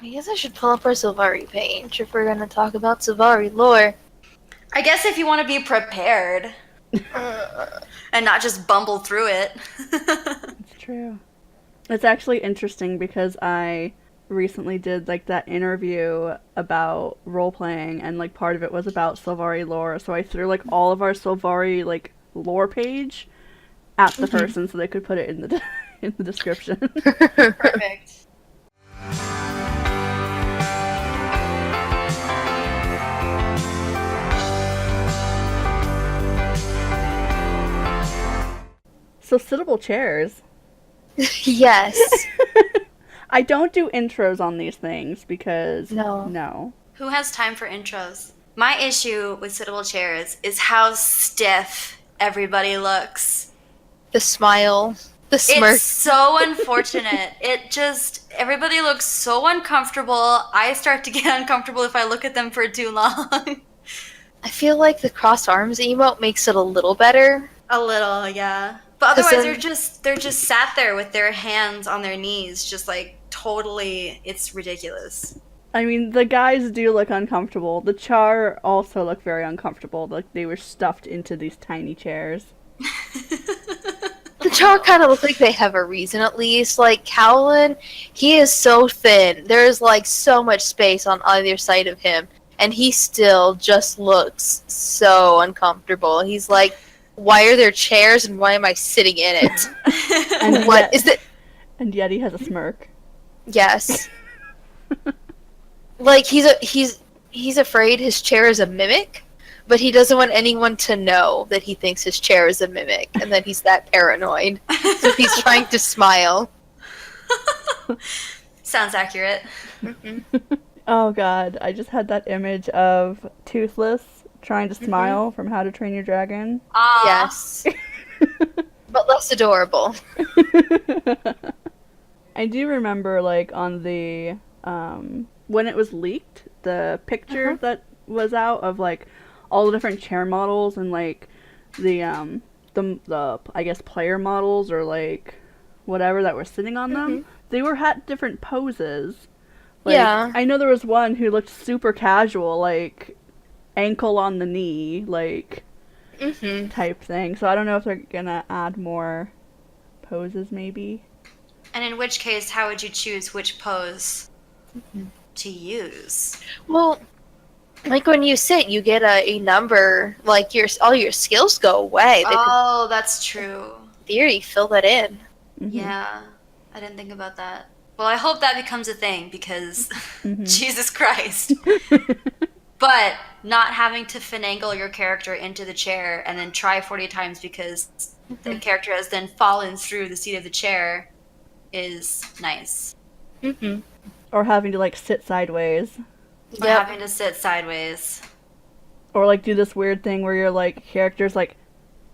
I guess I should pull up our Sylvari page if we're gonna talk about Sylvari lore. I guess if you want to be prepared and not just bumble through it. It's true. It's actually interesting because I recently did like that interview about role playing, and like part of it was about Sylvari lore. So I threw like all of our Sylvari like lore page at the person so they could put it in the in the description. Perfect. So sittable chairs. Yes. I don't do intros on these things because no. Who has time for intros? My issue with sittable chairs is how stiff everybody looks. The smile. The smirk. It's so unfortunate. Everybody looks so uncomfortable. I start to get uncomfortable if I look at them for too long. I feel like the crossed arms emote makes it a little better. A little, yeah. But otherwise, they're just sat there with their hands on their knees, just like totally. It's ridiculous. I mean, the guys do look uncomfortable. The Char also look very uncomfortable. Like they were stuffed into these tiny chairs. The Char kind of look like they have a reason, at least. Like, Cowlin, he is so thin. There's, like, so much space on either side of him. And he still just looks so uncomfortable. He's like, why are there chairs and why am I sitting in it? And what is it? And yet he has a smirk. Yes. Like, he's afraid his chair is a mimic, but he doesn't want anyone to know that he thinks his chair is a mimic and that he's that paranoid. So he's trying to smile. Sounds accurate. Mm-hmm. Oh god, I just had that image of Toothless trying to smile from How to Train Your Dragon. Yes. But less adorable. I do remember, like, on the, when it was leaked, the picture that was out of, like, all the different chair models and, like, the I guess, player models or, like, whatever that were sitting on them, they were had different poses. Like, yeah. I know there was one who looked super casual, like, ankle on the knee, like, type thing. So I don't know if they're gonna add more poses, maybe. And in which case, how would you choose which pose to use? Well, like when you sit, you get a number, like all your skills go away. That's true. In theory, fill that in. Yeah, I didn't think about that. Well, I hope that becomes a thing because Jesus Christ. But not having to finagle your character into the chair and then try 40 times because the character has then fallen through the seat of the chair is nice. Or having to, like, sit sideways. Or having to sit sideways. Or, like, do this weird thing where your, like, character's, like,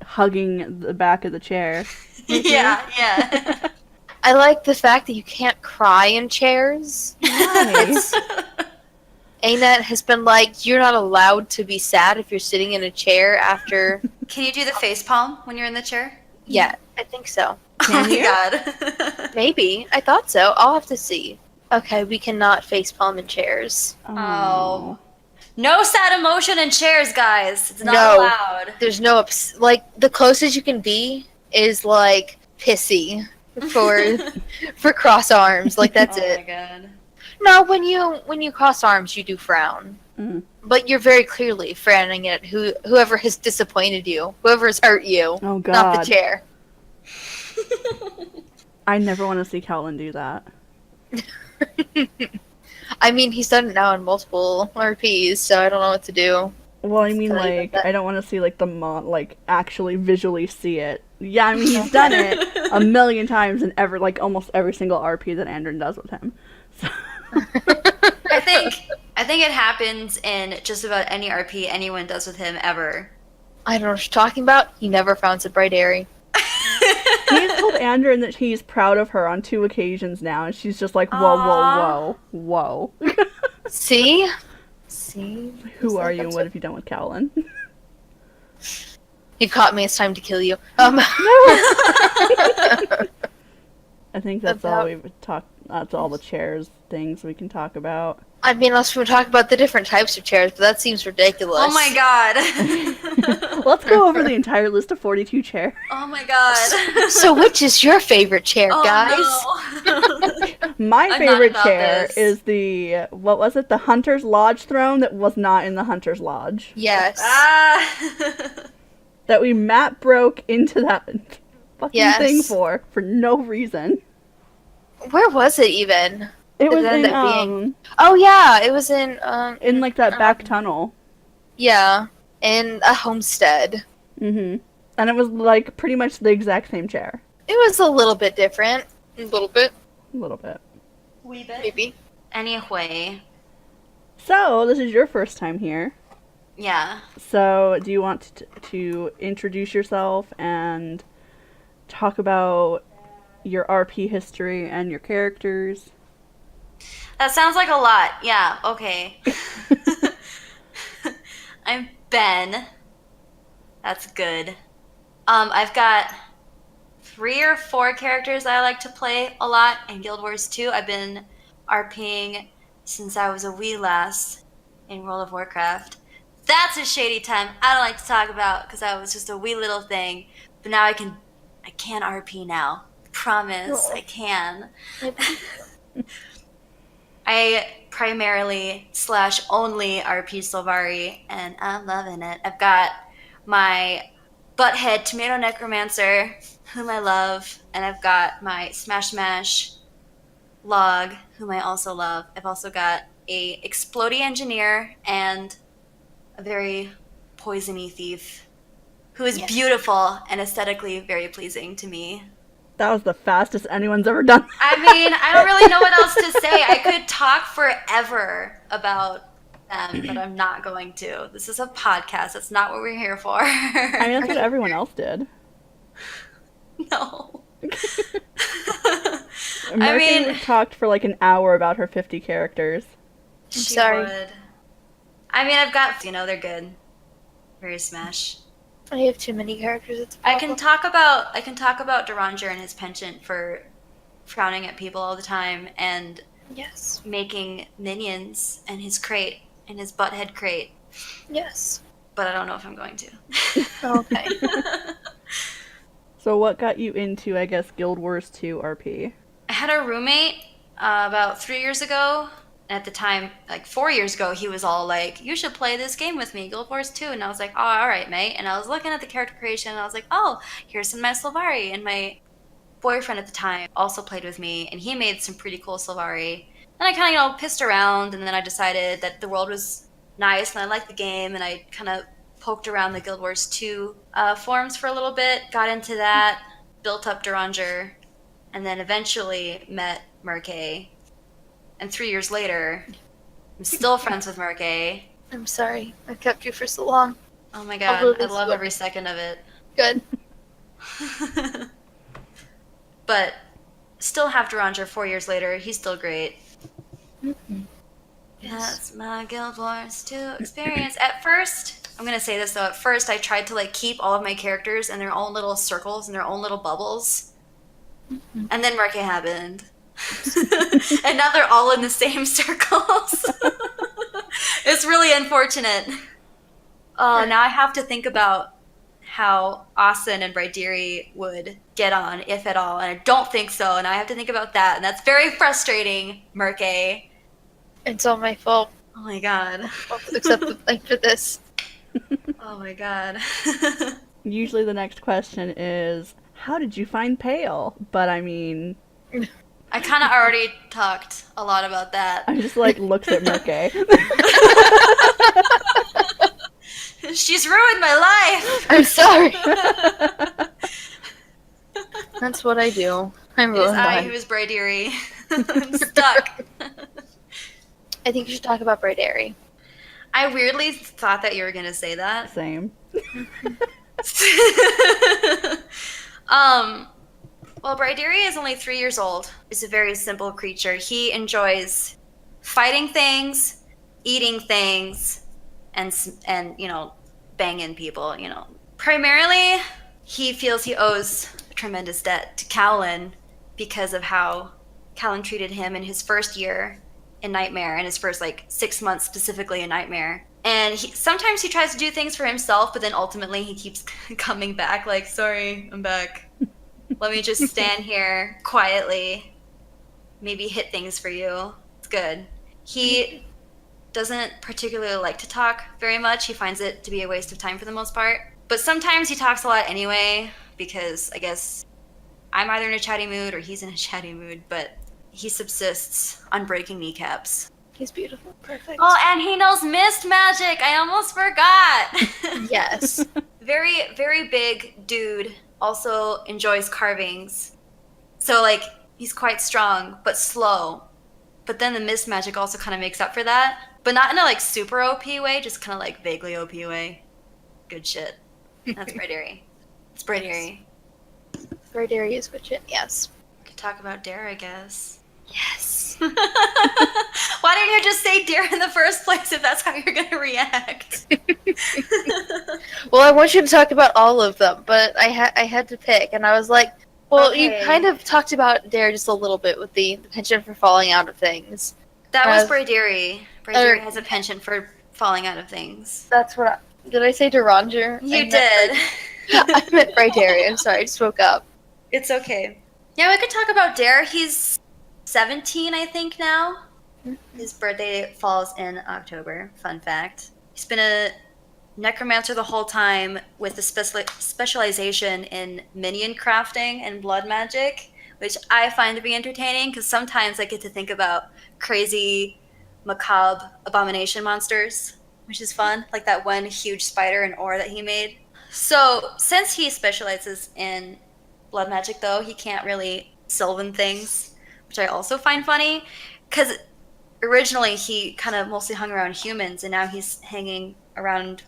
hugging the back of the chair. Yeah. I like the fact that you can't cry in chairs. Nice. Anet has been like, you're not allowed to be sad if you're sitting in a chair after... Can you do the face palm when you're in the chair? Yeah, I think so. Oh my god. Maybe. I thought so. I'll have to see. Okay, we cannot facepalm in chairs. Oh. No sad emotion in chairs, guys. It's not allowed. There's no... like, the closest you can be is, like, pissy for cross arms. Like, that's it. Oh my god. No, when you cross arms, you do frown. But you're very clearly frowning at whoever has disappointed you, whoever has hurt you, Oh god. not the chair. I never want to see Cowlin do that. I mean, he's done it now in multiple RPs, so I don't know what to do. Well, I mean, like, I don't want to see, like, the like, actually visually see it. Yeah, I mean, he's done it a million times in almost every single RP that Andrin does with him. So. I think it happens in just about any RP anyone does with him ever. I don't know what you're talking about. He never found a bright airy. He's told Andrin that he's proud of her on 2 occasions now, and she's just like, whoa. See? Who are you and what have you done with Cowlin? You caught me, it's time to kill you. I think that's all we've talked. That's all the chairs things we can talk about. I mean, unless we talk about the different types of chairs, but that seems ridiculous. Oh my god. Let's go over the entire list of 42 chairs. Oh my god. So which is your favorite chair, guys? No. My I'm favorite not about chair this. is the, what was it? The Hunter's Lodge throne that was not in the Hunter's Lodge. Yes. That we map broke into that fucking Yes. thing for no reason. Where was it even? It was ended in, up being- Oh yeah, it was in like that back tunnel. Yeah, in a homestead. Mm-hmm. And it was like pretty much the exact same chair. It was a little bit different. A little bit, A little bit. Wee bit. maybe. Anyway. So, this is your first time here. Yeah. So, do you want to introduce yourself and talk about your RP history and your characters? That sounds like a lot. Yeah, okay. I'm Ben. That's good. I've got 3 or 4 characters that I like to play a lot in Guild Wars 2. I've been RPing since I was a wee lass in World of Warcraft. That's a shady time I don't like to talk about because I was just a wee little thing. But now I can RP now. Promise, I can. I primarily / only RP Sylvari, and I'm loving it. I've got my butthead tomato necromancer, whom I love, and I've got my smash log, whom I also love. I've also got a explodey engineer and a very poisony thief, who is beautiful and aesthetically very pleasing to me. That was the fastest anyone's ever done. I mean, I don't really know what else to say. I could talk forever about them, but I'm not going to. This is a podcast. That's not what we're here for. I mean, that's what everyone else did. No. Murke talked for like an hour about her 50 characters. She sorry. would. I mean, I've got, they're good. Very smash. I have too many characters. It's a I problem. can talk about Deranger and his penchant for frowning at people all the time and Yes. making minions and his crate and his butthead crate. Yes. But I don't know if I'm going to. Okay. So what got you into, I guess, Guild Wars 2 RP? I had a roommate about 3 years ago. At the time, like 4 years ago, he was all like, you should play this game with me, Guild Wars 2. And I was like, oh, all right, mate. And I was looking at the character creation, and I was like, oh, here's some of my Sylvari. And my boyfriend at the time also played with me, and he made some pretty cool Sylvari. And I kind of, pissed around, and then I decided that the world was nice, and I liked the game, and I kind of poked around the Guild Wars 2 forums for a little bit, got into that, built up Deranger, and then eventually met Murke. And 3 years later, I'm still friends with Murke. I'm sorry. I kept you for so long. Oh my god, Although I this love look- every second of it. Good. But still have Deranger 4 years later. He's still great. Mm-hmm. Yes. That's my Guild Wars 2 experience. At first, I'm going to say this though, at first I tried to like keep all of my characters in their own little circles and their own little bubbles. Mm-hmm. And then Murke happened. And now they're all in the same circles. It's really unfortunate. Oh, now I have to think about how Austin and Brydiri would get on, if at all, and I don't think so, and I have to think about that, and that's very frustrating, Murke. It's all my fault. Oh my god. I'll accept the blame for this. Oh my god. Usually the next question is, how did you find Pale? But I mean... I kind of already talked a lot about that. I just like looked at Murke. She's ruined my life! I'm sorry. That's what I do. I'm It was really I who was Brydiri. I'm stuck. I think you should talk about Brydiri. I weirdly thought that you were gonna say that. Same. Well, Brydiri is only 3 years old. He's a very simple creature. He enjoys fighting things, eating things, and banging people, Primarily, he feels he owes a tremendous debt to Cowlin because of how Callan treated him in his first year in Nightmare, and his first, 6 months specifically in Nightmare. And sometimes he tries to do things for himself, but then ultimately he keeps coming back like, sorry, I'm back. Let me just stand here quietly, maybe hit things for you. It's good. He doesn't particularly like to talk very much. He finds it to be a waste of time for the most part. But sometimes he talks a lot anyway, because I guess I'm either in a chatty mood or he's in a chatty mood, but he subsists on breaking kneecaps. He's beautiful. Perfect. Oh, and he knows mist magic. I almost forgot. Yes. Very, very big dude. Also enjoys carvings. So, he's quite strong, but slow. But then the mist magic also kind of makes up for that. But not in a, super OP way, just kind of, vaguely OP way. Good shit. That's Bryderi. It's Bryderi. Bryderi is good shit, yes. We could talk about Dare, I guess. Yes. Why didn't you just say Dare in the first place if that's how you're going to react? Well, I want you to talk about all of them, but I had to pick, and I was like, well, Okay. you kind of talked about Dare just a little bit with the penchant for falling out of things. That was Bryderi. Bryderi has a penchant for falling out of things. That's what did I say Deranger? You did. I meant Bryderi. I'm sorry, I just woke up. It's okay. Yeah, we could talk about Dare. He's 17, I think, now. His birthday falls in October. Fun fact. He's been a necromancer the whole time with a specialization in minion crafting and blood magic, which I find to be entertaining because sometimes I get to think about crazy, macabre abomination monsters, which is fun, like that one huge spider and ore that he made. So, since he specializes in blood magic, though, he can't really sylvan things, which I also find funny, because originally he kind of mostly hung around humans, and now he's hanging around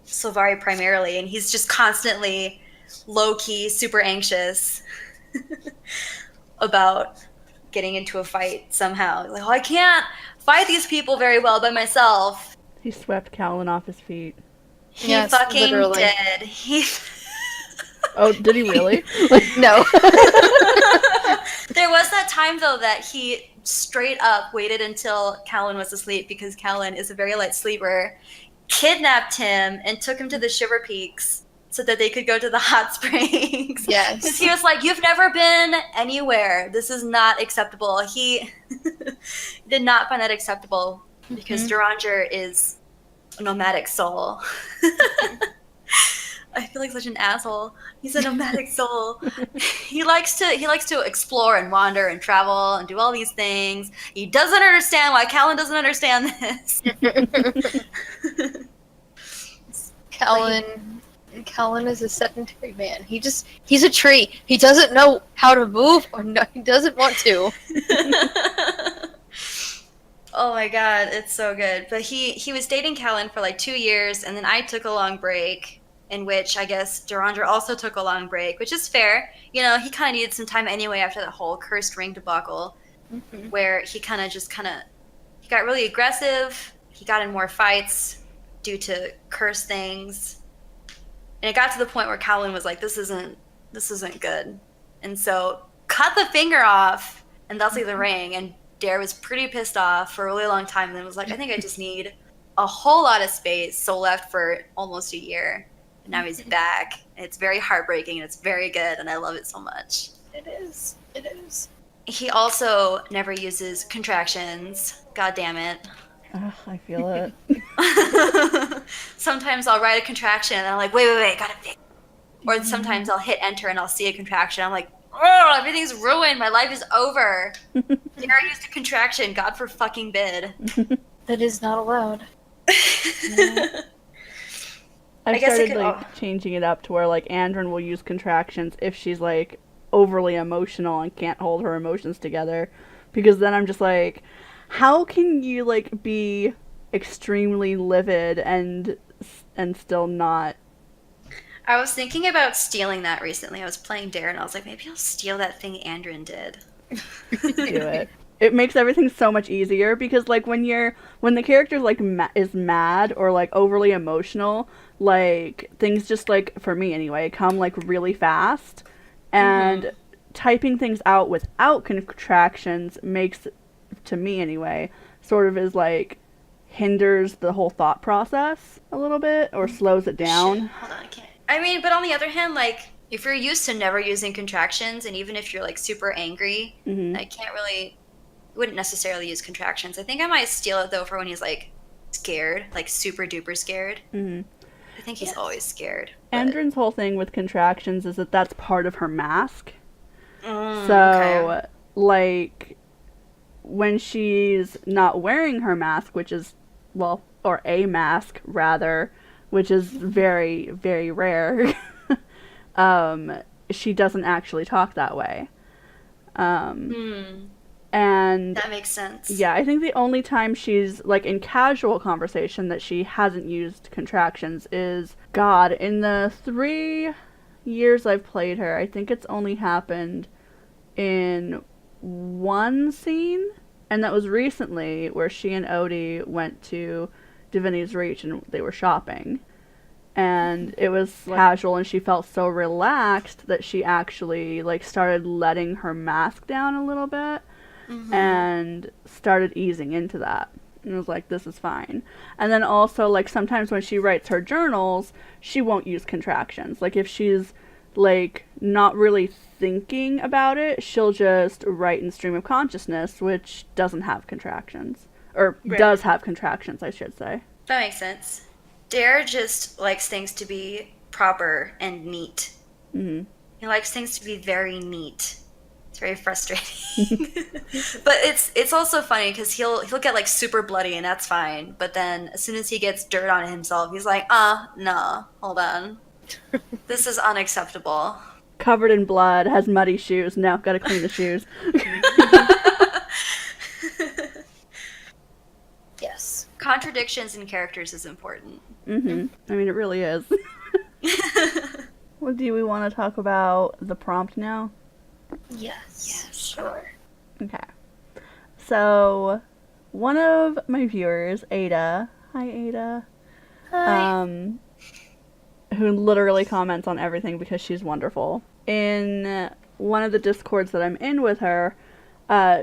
Sylvari primarily, and he's just constantly low-key super anxious about getting into a fight somehow. Like, oh, I can't fight these people very well by myself. He swept Callan off his feet. He fucking literally did. He... Oh, did he really? No. There was that time, though, that he straight up waited until Callan was asleep, because Callan is a very light sleeper, kidnapped him and took him to the Shiver Peaks so that they could go to the hot springs. Yes. Because he was like, you've never been anywhere. This is not acceptable. He did not find that acceptable because Deranger is a nomadic soul. I feel like such an asshole. He's a nomadic soul. He likes to explore and wander and travel and do all these things. He doesn't understand why Callan doesn't understand this. Callan is a sedentary man. He's a tree. He doesn't know how to move, or no, he doesn't want to. Oh my god, it's so good. But he was dating Callan for 2 years, and then I took a long break, in which I guess Deranger also took a long break, which is fair. You know, he kind of needed some time anyway after that whole cursed ring debacle, where he got really aggressive. He got in more fights due to cursed things. And it got to the point where Callan was like, this isn't good. And so cut the finger off, and thusly the ring. And Dare was pretty pissed off for a really long time, and then was like, I think I just need a whole lot of space, so left for almost a year. And now he's back. It's very heartbreaking, and it's very good, and I love it so much. It is. He also never uses contractions. God damn it. Ugh, I feel it. Sometimes I'll write a contraction, and I'm like, wait, gotta fix. Or sometimes I'll hit enter, and I'll see a contraction. I'm like, oh, everything's ruined. My life is over. Dare used a contraction. God for fucking bid. That is not allowed. I've started changing it up to where Andrin will use contractions if she's overly emotional and can't hold her emotions together, because then I'm just like, how can you be extremely livid and still not? I was thinking about stealing that recently. I was playing Dare, and I was like, maybe I'll steal that thing Andrin did. Do it. It makes everything so much easier, because when the character is mad or overly emotional, things just for me anyway come really fast, and typing things out without contractions makes, to me anyway, sort of is like hinders the whole thought process a little bit or slows it down. Shit. Hold on, I can't. I mean, but on the other hand, like, if you're used to never using contractions, and even if you're like super angry, I wouldn't necessarily use contractions. I think I might steal it though for when he's like scared, like super duper scared. I think he's always scared. Andrin's whole thing with contractions is that that's part of her mask. So, like, when she's not wearing her mask, which is, well, or a mask, rather, which is very, very rare, she doesn't actually talk that way. And that makes sense. Yeah, I think the only time she's, like, in casual conversation that she hasn't used contractions is, God, in the 3 years I've played her, I think it's only happened in one scene, and that was recently, where she and Odie went to Divinity's Reach and they were shopping. And it was casual, and she felt so relaxed that she actually, like, started letting her mask down a little bit. And started easing into that. And was like, this is fine. And then also, like, sometimes when she writes her journals, she won't use contractions. Like, if she's, like, not really thinking about it, she'll just write in stream of consciousness, which doesn't have contractions. Or does have contractions, I should say. That makes sense. Dare just likes things to be proper and neat. He likes things to be very neat. It's very frustrating. But it's also funny because he'll get like super bloody and that's fine. But then as soon as he gets dirt on himself, he's like, nah, hold on. This is unacceptable. Covered in blood, has muddy shoes. No, gotta clean the shoes. Yes. Contradictions in characters is important. I mean, it really is. Well, do we want to talk about the prompt now? Yes, sure. Okay. So, one of my viewers, Ada, hi Ada, Hi. Who literally comments on everything because she's wonderful. In one of the Discords that I'm in with her,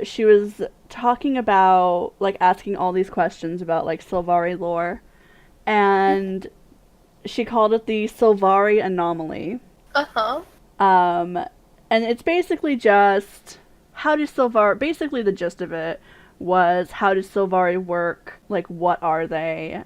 she was talking about, like, asking all these questions about, like, Sylvari lore, and she called it the Sylvari anomaly. And it's basically just, how does Sylvari, basically the gist of it was, how does Sylvari work, like, what are they,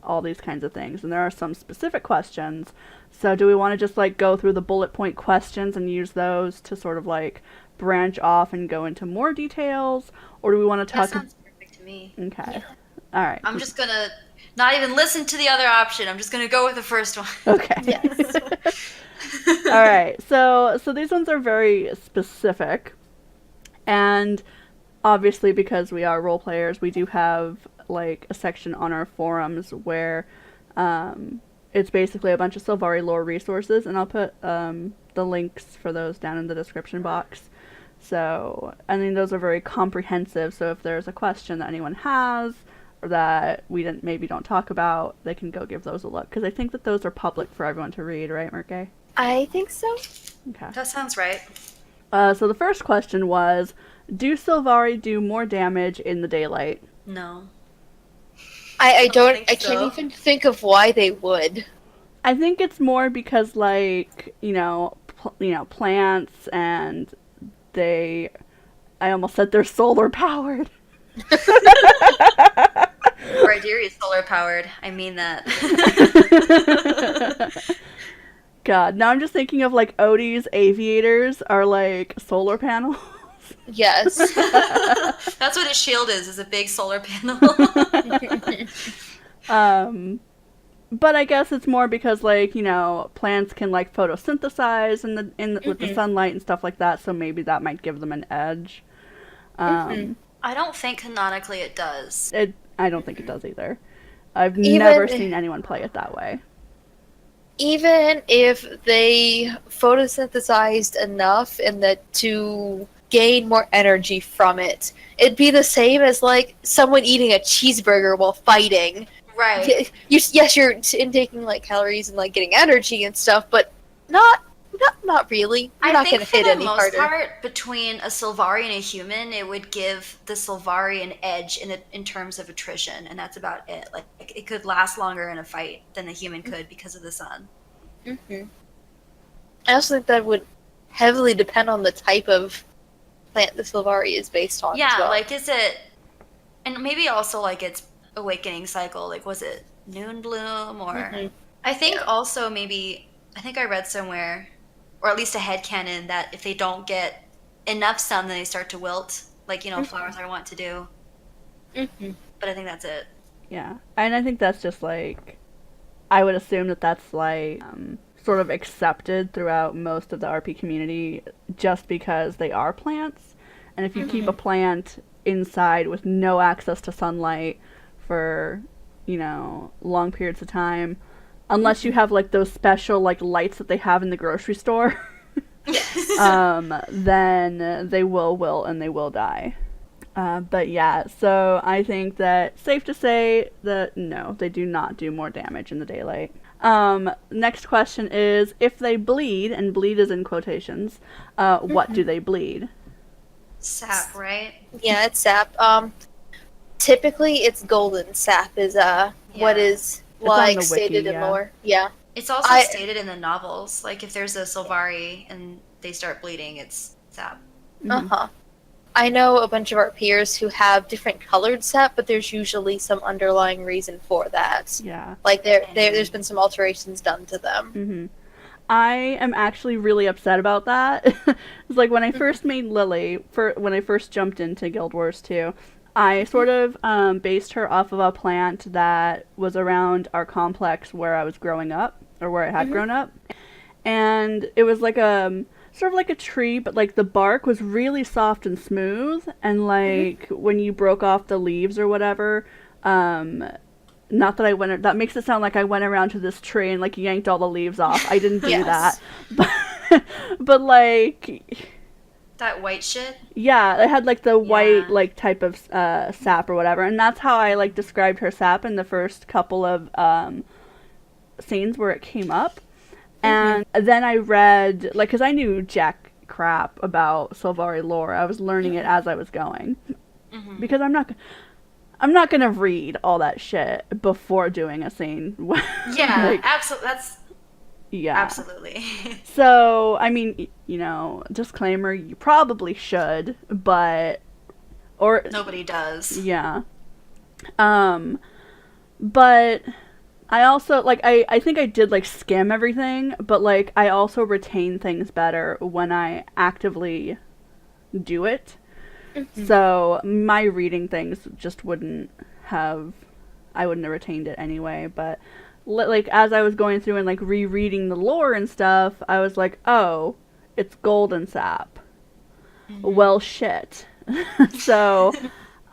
all these kinds of things. And there are some specific questions, so do we want to just, like, go through the bullet point questions and use those to sort of, like, branch off and go into more details, or do we want to talk... That sounds perfect to me. Okay. Yeah. Alright. I'm just gonna not even listen to the other option, I'm just gonna go with the first one. Okay. Yes. Alright, so these ones are very specific, and obviously because we are role players, we do have, like, a section on our forums where it's basically a bunch of Sylvari lore resources, and I'll put the links for those down in the description box. So, I mean, those are very comprehensive, so if there's a question that anyone has, or that we maybe don't talk about, they can go give those a look, because I think that those are public for everyone to read, right, Murke? I think so. Okay. That sounds right. So the first question was, do Sylvari do more damage in the daylight? No. I think can't so. even think of why they would. I think it's more because, like, plants, and I almost said they're solar powered. Rhyderia is solar powered. I mean that. God, now I'm just thinking of, like, Odie's aviators are, like, solar panels. Yes. That's what his shield is a big solar panel. But I guess it's more because, like, plants can, like, photosynthesize with the sunlight and stuff like that, so maybe that might give them an edge. I don't think canonically it does. I don't think it does either. I've never seen anyone play it that way. Even if they photosynthesized enough and that to gain more energy from it, it'd be the same as, like, someone eating a cheeseburger while fighting. Right. Yes, you're intaking, like, calories and, like, getting energy and stuff, but not Not really. You're I not think going to for hit the any most harder. part, between a Sylvari and a human, it would give the Sylvari an edge in terms of attrition, and that's about it. Like, it could last longer in a fight than the human could because of the sun. Mm-hmm. I also think that would heavily depend on the type of plant the Sylvari is based on as well. Like, is it... And maybe also, like, its awakening cycle. Like, was it noon bloom, or... Mm-hmm. I think also maybe... I think I read somewhere, or at least a headcanon, that if they don't get enough sun, then they start to wilt. Like, flowers I want to do. Mm-hmm. But I think that's it. Yeah. And I think that's just, like... I would assume that that's, like... sort of accepted throughout most of the RP community just because they are plants. And if you keep a plant inside with no access to sunlight for, long periods of time, unless you have, like, those special, like, lights that they have in the grocery store, then they will wilt and they will die. But yeah, so I think that safe to say that no, they do not do more damage in the daylight. Next question is, if they bleed, and bleed is in quotations, what do they bleed? Sap, right? Yeah, it's sap. Typically it's golden sap is what is like stated in lore. Yeah. It's also stated in the novels. Like, if there's a Sylvari and they start bleeding, it's sap. Uh-huh. I know a bunch of our peers who have different colored sap, but there's usually some underlying reason for that. Yeah. Like, there's been some alterations done to them. Mm-hmm. I am actually really upset about that. It's like when I first made Lily, when I first jumped into Guild Wars 2, I sort of based her off of a plant that was around our complex where I was growing up, or where I had grown up. And it was like sort of like a tree, but like the bark was really soft and smooth, and like when you broke off the leaves or whatever, not that I went, that makes it sound like I went around to this tree and like yanked all the leaves off. I didn't do that. But like... That white shit? Yeah, it had like the white like type of sap or whatever, and that's how I like described her sap in the first couple of scenes where it came up. And then I read, like, because I knew jack crap about Sylvari lore. I was learning it as I was going. Because I'm not going to read all that shit before doing a scene. Yeah, like, absolutely. So, I mean, disclaimer, you probably should, but... or nobody does. Yeah. But... I also, like, I think I did, like, skim everything, but, like, I also retain things better when I actively do it. So, my reading things just wouldn't have retained it anyway, but, like, as I was going through and, like, rereading the lore and stuff, I was like, oh, it's golden sap. Well, shit. So...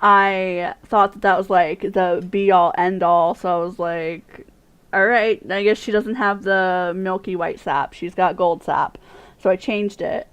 I thought that was, like, the be-all, end-all, so I was like, alright, I guess she doesn't have the milky white sap. She's got gold sap. So I changed it.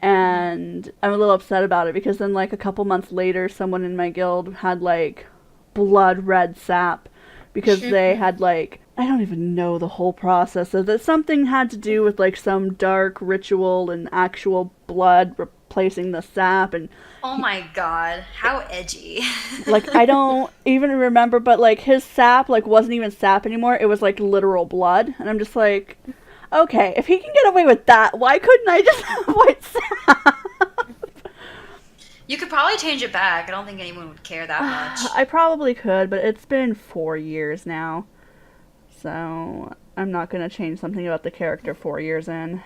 And I'm a little upset about it, because then, like, a couple months later, someone in my guild had, like, blood red sap, because they had, like, I don't even know the whole process of it. Something had to do with, like, some dark ritual and actual blood replacing the sap, and oh my god, how edgy. Like, I don't even remember, but, like, his sap, like, wasn't even sap anymore. It was, like, literal blood. And I'm just like, okay, if he can get away with that, why couldn't I just have white sap? You could probably change it back. I don't think anyone would care that much. I probably could, but it's been 4 years now. So, I'm not going to change something about the character 4 years in.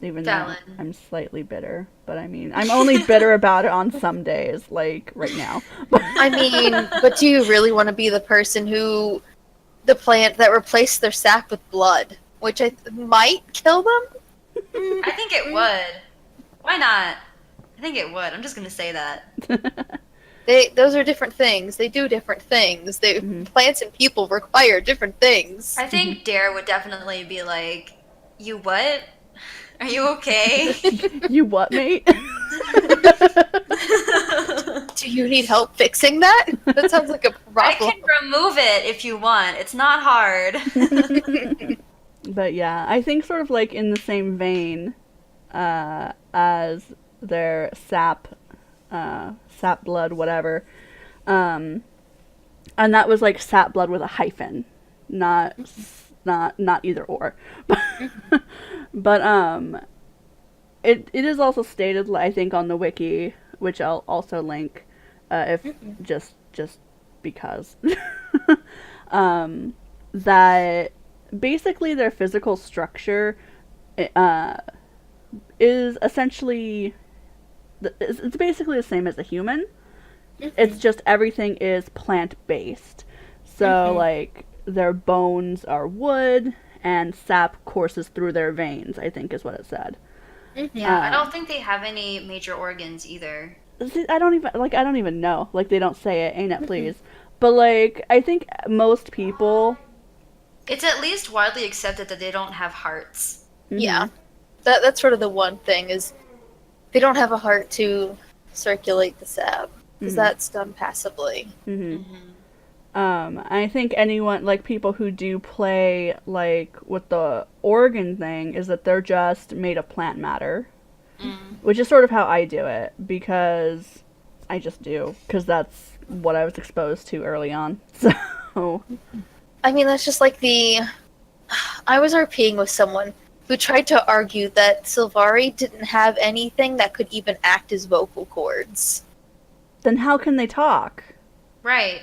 Even though I'm slightly bitter. But I mean, I'm only bitter about it on some days, like right now. I mean, but do you really want to be the person the plant that replaced their sap with blood? Which might kill them? I think it would. Why not? I think it would. I'm just going to say that. Those are different things. They do different things. Plants and people require different things. I think Dare would definitely be like, you what? Are you okay? You what, mate? Do you need help fixing that? That sounds like a problem. I can remove it if you want. It's not hard. But yeah, I think sort of like in the same vein as their sap blood, whatever. And that was like sap blood with a hyphen, not either or. But it is also stated, I think, on the wiki, which I'll also link, if just because, that basically their physical structure is essentially it's basically the same as a human. It's just everything is plant based. So like their bones are wood and sap courses through their veins, I think is what it said. Yeah, I don't think they have any major organs either. I don't even know. Like, they don't say it, ain't it, please? But like, I think most people, it's at least widely accepted that they don't have hearts. Yeah. That's sort of the one thing, is they don't have a heart to circulate the sap, because that's done passively. I think anyone, like people who do play like with the organ thing, is that they're just made of plant matter, which is sort of how I do it, because I just do, because that's what I was exposed to early on. So I mean, that's just like I was RPing with someone who tried to argue that Sylvari didn't have anything that could even act as vocal cords. Then how can they talk? Right.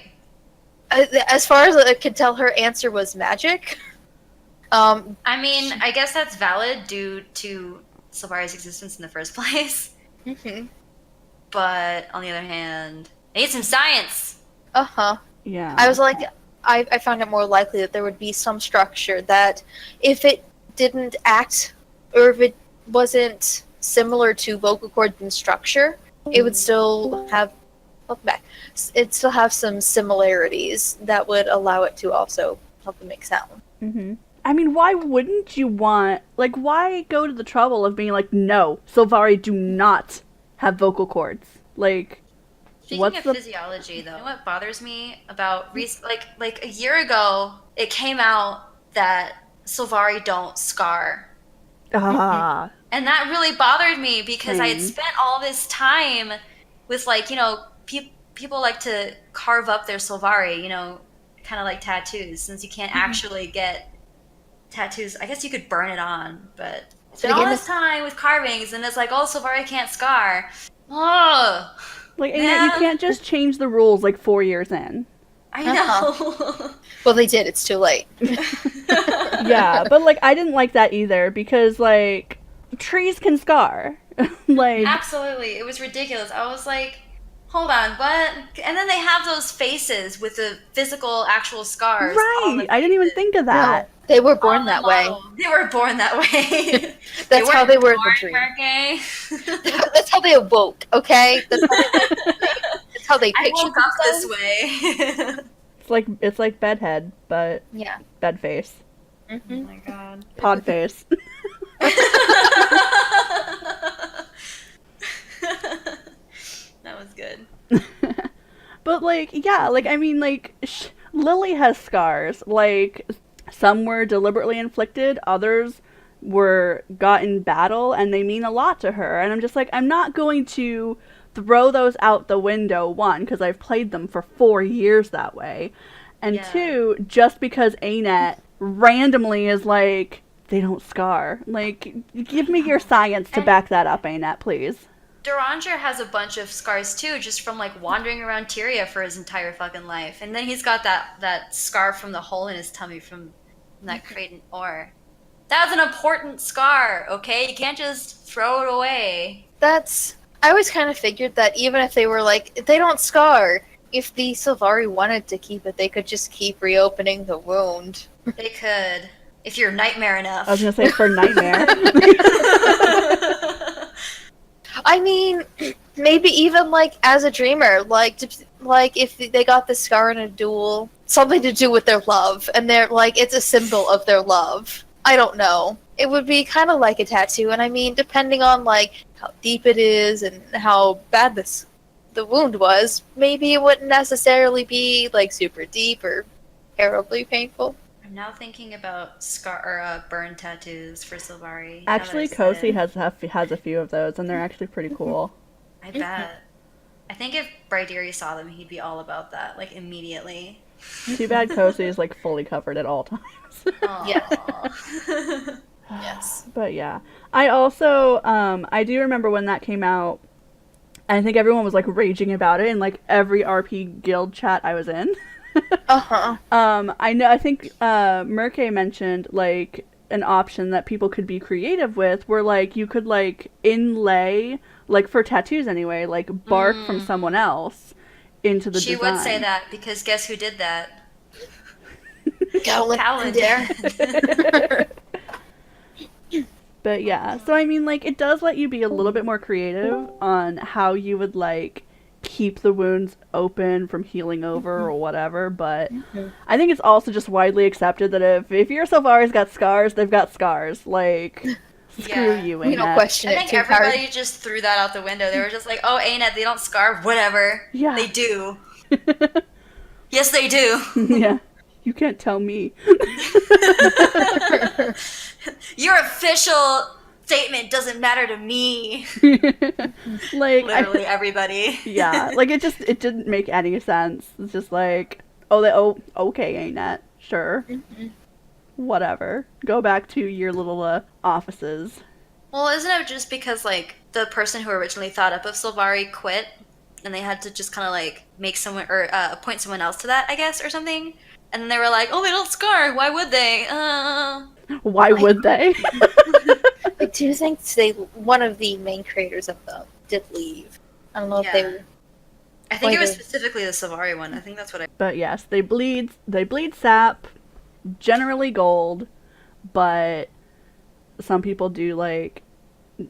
As far as I could tell, her answer was magic. I mean, I guess that's valid due to Sylvari's existence in the first place. But on the other hand, I need some science. Yeah. I was like, I found it more likely that there would be some structure that if it didn't act, or if it wasn't similar to vocal cords in structure, it would still have, it'd still have some similarities that would allow it to also help it make sound. I mean, why wouldn't you want, like, why go to the trouble of being like, no, Sylvari do not have vocal cords? Like, Speaking of physiology, though, you know what bothers me about like a year ago, it came out that Sylvari don't scar. And that really bothered me, because I had spent all this time with, like, you know, people like to carve up their Sylvari, you know, kind of like tattoos, since you can't actually get tattoos. I guess you could burn it on, but spent all this time with carvings, and it's like, oh, Sylvari can't scar. Oh, like, you can't just change the rules like 4 years in. I know. Well, they did. It's too late. Yeah, but like, I didn't like that either, because like, trees can scar. Like, absolutely, it was ridiculous. I was like, hold on, what? And then they have those faces with the physical, actual scars. Right, I didn't even think of that. No, they were born that way. They were born that way. That's how they were in the dream. That's how they awoke, okay? That's how they pictured I woke up this way. It's like bedhead, but bed face. Oh my god. Pod face. That was good. But like, yeah, like, I mean, like, Lily has scars. Like, some were deliberately inflicted, others were got in battle, and they mean a lot to her. And I'm just like, I'm not going to throw those out the window, one, because I've played them for 4 years that way, and two, just because Anet randomly is like, they don't scar. Like, give me your science to back that up, Anet, please. Duranger has a bunch of scars too, just from like wandering around Tyria for his entire fucking life. And then he's got that scar from the hole in his tummy from that Kraden ore. That was an important scar, okay? You can't just throw it away. I always kind of figured that even if they were like, they don't scar, if the Sylvari wanted to keep it, they could just keep reopening the wound. They could, if you're nightmare enough. I was gonna say, for nightmare. I mean, maybe even like as a dreamer, like if they got the scar in a duel, something to do with their love, and they're like, it's a symbol of their love. I don't know. It would be kind of like a tattoo, and I mean, depending on like how deep it is and how bad the wound was, maybe it wouldn't necessarily be like super deep or terribly painful. I'm now thinking about burn tattoos for Sylvari. Actually, Kosi has a few of those, and they're actually pretty cool. I bet. I think if Bryderi saw them, he'd be all about that, like, immediately. Too bad Kosi is, like, fully covered at all times. Yeah. Yes. But yeah. I also, I do remember when that came out, I think everyone was, like, raging about it in, like, every RP guild chat I was in. I think Murke mentioned, like, an option that people could be creative with, where, like, you could, like, inlay, like, for tattoos anyway, like, bark from someone else into the design. She would say that, because guess who did that? Calendar. But yeah, so I mean, like, it does let you be a little bit more creative on how you would, like, keep the wounds open from healing over or whatever, but I think it's also just widely accepted that if your Sylvari's got scars, they've got scars. Like, screw you, Ain't. We don't question it. I think everybody just threw that out the window. They were just like, oh, Ain't, they don't scar, whatever. Yeah. They do. Yes, they do. Yeah. You can't tell me. Your official statement doesn't matter to me. Like, literally everybody. Yeah, like, it didn't make any sense. It's just like, okay, Ain't it? Sure. Whatever. Go back to your little offices. Well, isn't it just because, like, the person who originally thought up of Sylvari quit, and they had to just kind of, like, make someone, or appoint someone else to that, I guess, or something? And then they were like, oh, they don't scar, why would they? Why would they? I do think one of the main creators of them did leave. I don't know if they... I think it was specifically the Sylvari one. I think that's what I... But yes, they bleed sap, generally gold, but some people do, like,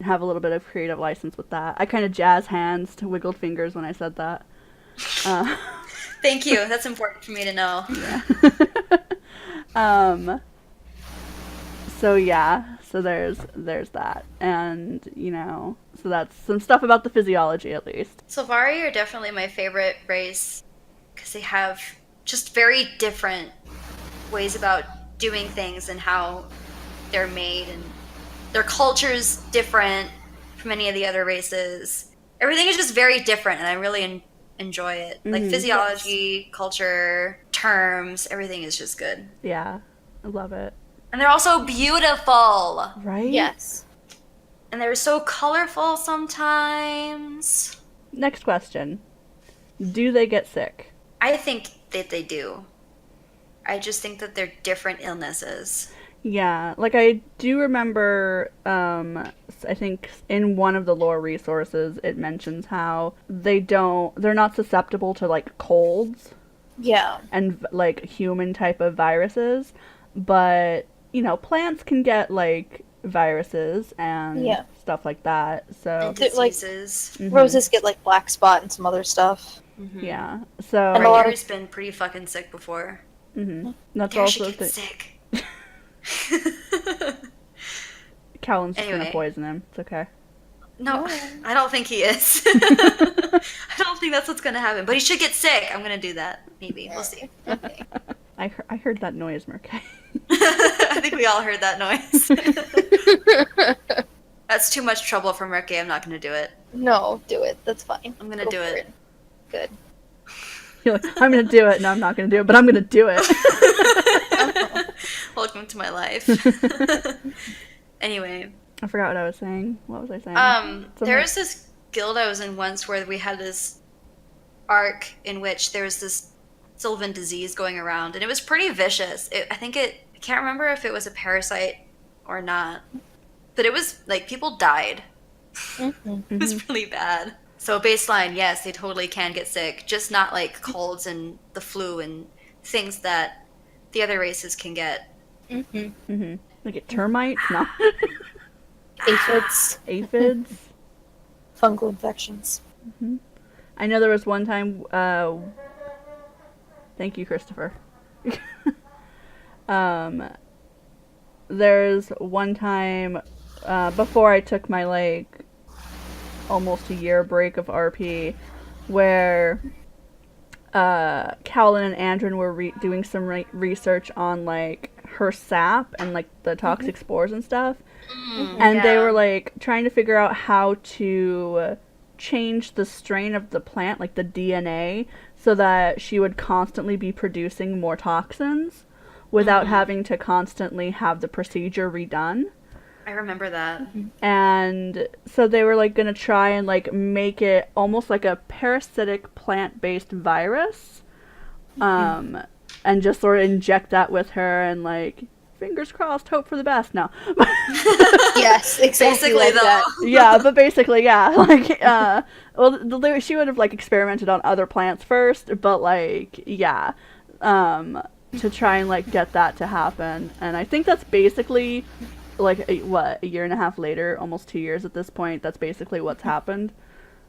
have a little bit of creative license with that. I kind of jazz hands to wiggled fingers when I said that. Thank you. That's important for me to know. Yeah. So yeah, so there's that, and you know, so that's some stuff about the physiology at least. Sylvari are definitely my favorite race because they have just very different ways about doing things and how they're made, and their culture's different from any of the other races. Everything is just very different, and I really enjoy it. Like, physiology, culture, terms, everything is just good. Yeah, I love it. And they're also beautiful. Right? Yes. And they're so colorful sometimes. Next question. Do they get sick? I think that they do. I just think that they're different illnesses. Yeah, like, I do remember, I think in one of the lore resources, it mentions how they're not susceptible to, like, colds. Yeah. And, like, human type of viruses, but, you know, plants can get, like, viruses and stuff like that, so... And diseases. Like, roses get, like, black spot and some other stuff. Yeah, so... And Ryder's been pretty fucking sick before. That's there also she gets sick. Callan's just gonna poison him. It's okay. No, I don't think he is. I don't think that's what's gonna happen. But he should get sick. I'm gonna do that. Maybe. We'll see. I heard that noise, Murke. I think we all heard that noise. That's too much trouble for Murke. I'm not gonna do it. No, do it. That's fine. I'm gonna do it. Good. You're like, I'm gonna do it. No, I'm not gonna do it, but I'm gonna do it. Welcome to my life. Anyway. I forgot what I was saying. What was I saying? There was this guild I was in once where we had this arc in which there was this sylvan disease going around, and it was pretty vicious. I can't remember if it was a parasite or not, but it was, like, people died. It was really bad. So baseline, yes, they totally can get sick, just not, like, colds and the flu and things that the other races can get. Like termites? No. Aphids. Fungal infections. I know there was one time, thank you, Christopher. There's one time, before I took my, like, almost a year break of RP, where, Cowlin and Andrin were doing some research on, like, her sap and, like, the toxic spores and stuff. And they were, like, trying to figure out how to change the strain of the plant, like the DNA, so that she would constantly be producing more toxins without having to constantly have the procedure redone. I remember that. And so they were, like, gonna try and, like, make it almost like a parasitic plant-based virus, and just sort of inject that with her and, like, fingers crossed, hope for the best. No. Yes, exactly like that. Yeah, but basically, yeah. Like, well, she would have, like, experimented on other plants first, but, like, yeah, to try and, like, get that to happen. And I think that's basically, like, a year and a half later, almost 2 years at this point, that's basically what's happened.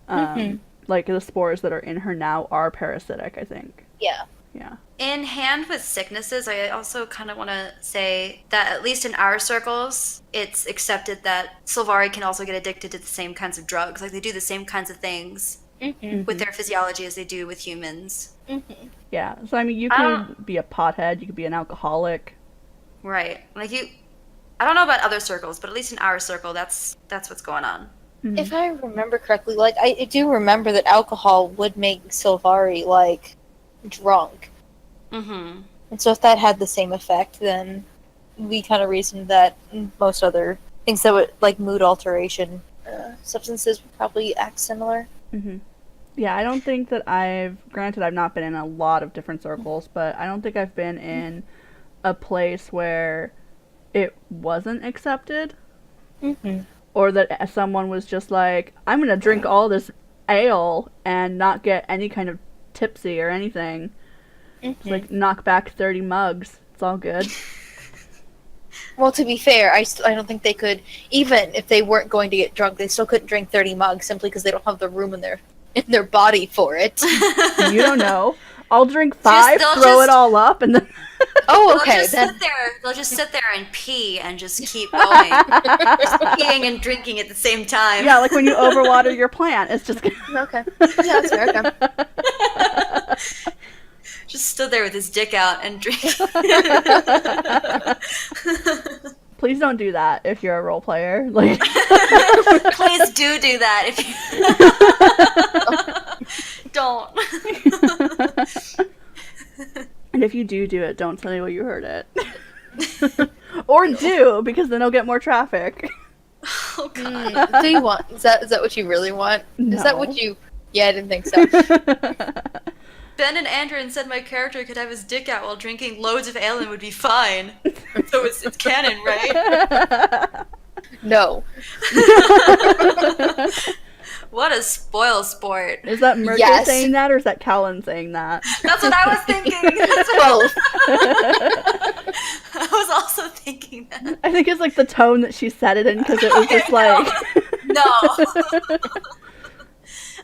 Like, the spores that are in her now are parasitic, I think. Yeah. Yeah. In Hand with Sicknesses, I also kind of want to say that at least in our circles, it's accepted that Sylvari can also get addicted to the same kinds of drugs. Like, they do the same kinds of things with their physiology as they do with humans. Yeah. So, I mean, you could be a pothead, you could be an alcoholic. Right. Like, I don't know about other circles, but at least in our circle, that's what's going on. If I remember correctly, like, I do remember that alcohol would make Sylvari, like, drunk. And so if that had the same effect, then we kind of reasoned that most other things that would, like, mood alteration substances would probably act similar. Yeah, I don't think that granted, I've not been in a lot of different circles, but I don't think I've been in a place where it wasn't accepted. Or that someone was just like, I'm going to drink all this ale and not get any kind of tipsy or anything. Just, like, knock back 30 mugs. It's all good. Well, to be fair, I don't think they could, even if they weren't going to get drunk, they still couldn't drink 30 mugs simply because they don't have the room in their body for it. You don't know. I'll drink 5, throw it all up, and then... Oh, okay. They'll just sit there and pee and just keep going. Just peeing and drinking at the same time. Yeah, like when you overwater your plant. It's just... Okay. Yeah, that's fair. Okay. Just stood there with his dick out and drinking. Please don't do that if you're a role player. Like, please do that if you don't. And if you do it, don't tell anyone you heard it. Or do, because then I'll get more traffic. Oh god. Do you want? Is that what you really want? No. Is that what you? Yeah, I didn't think so. Ben and Andrin said my character could have his dick out while drinking loads of ale and would be fine. So it's canon, right? No. What a spoil sport. Is that Murke saying that, or is that Callan saying that? That's what I was thinking. Both. I was also thinking that. I think it's like the tone that she said it in, because it was just like... No.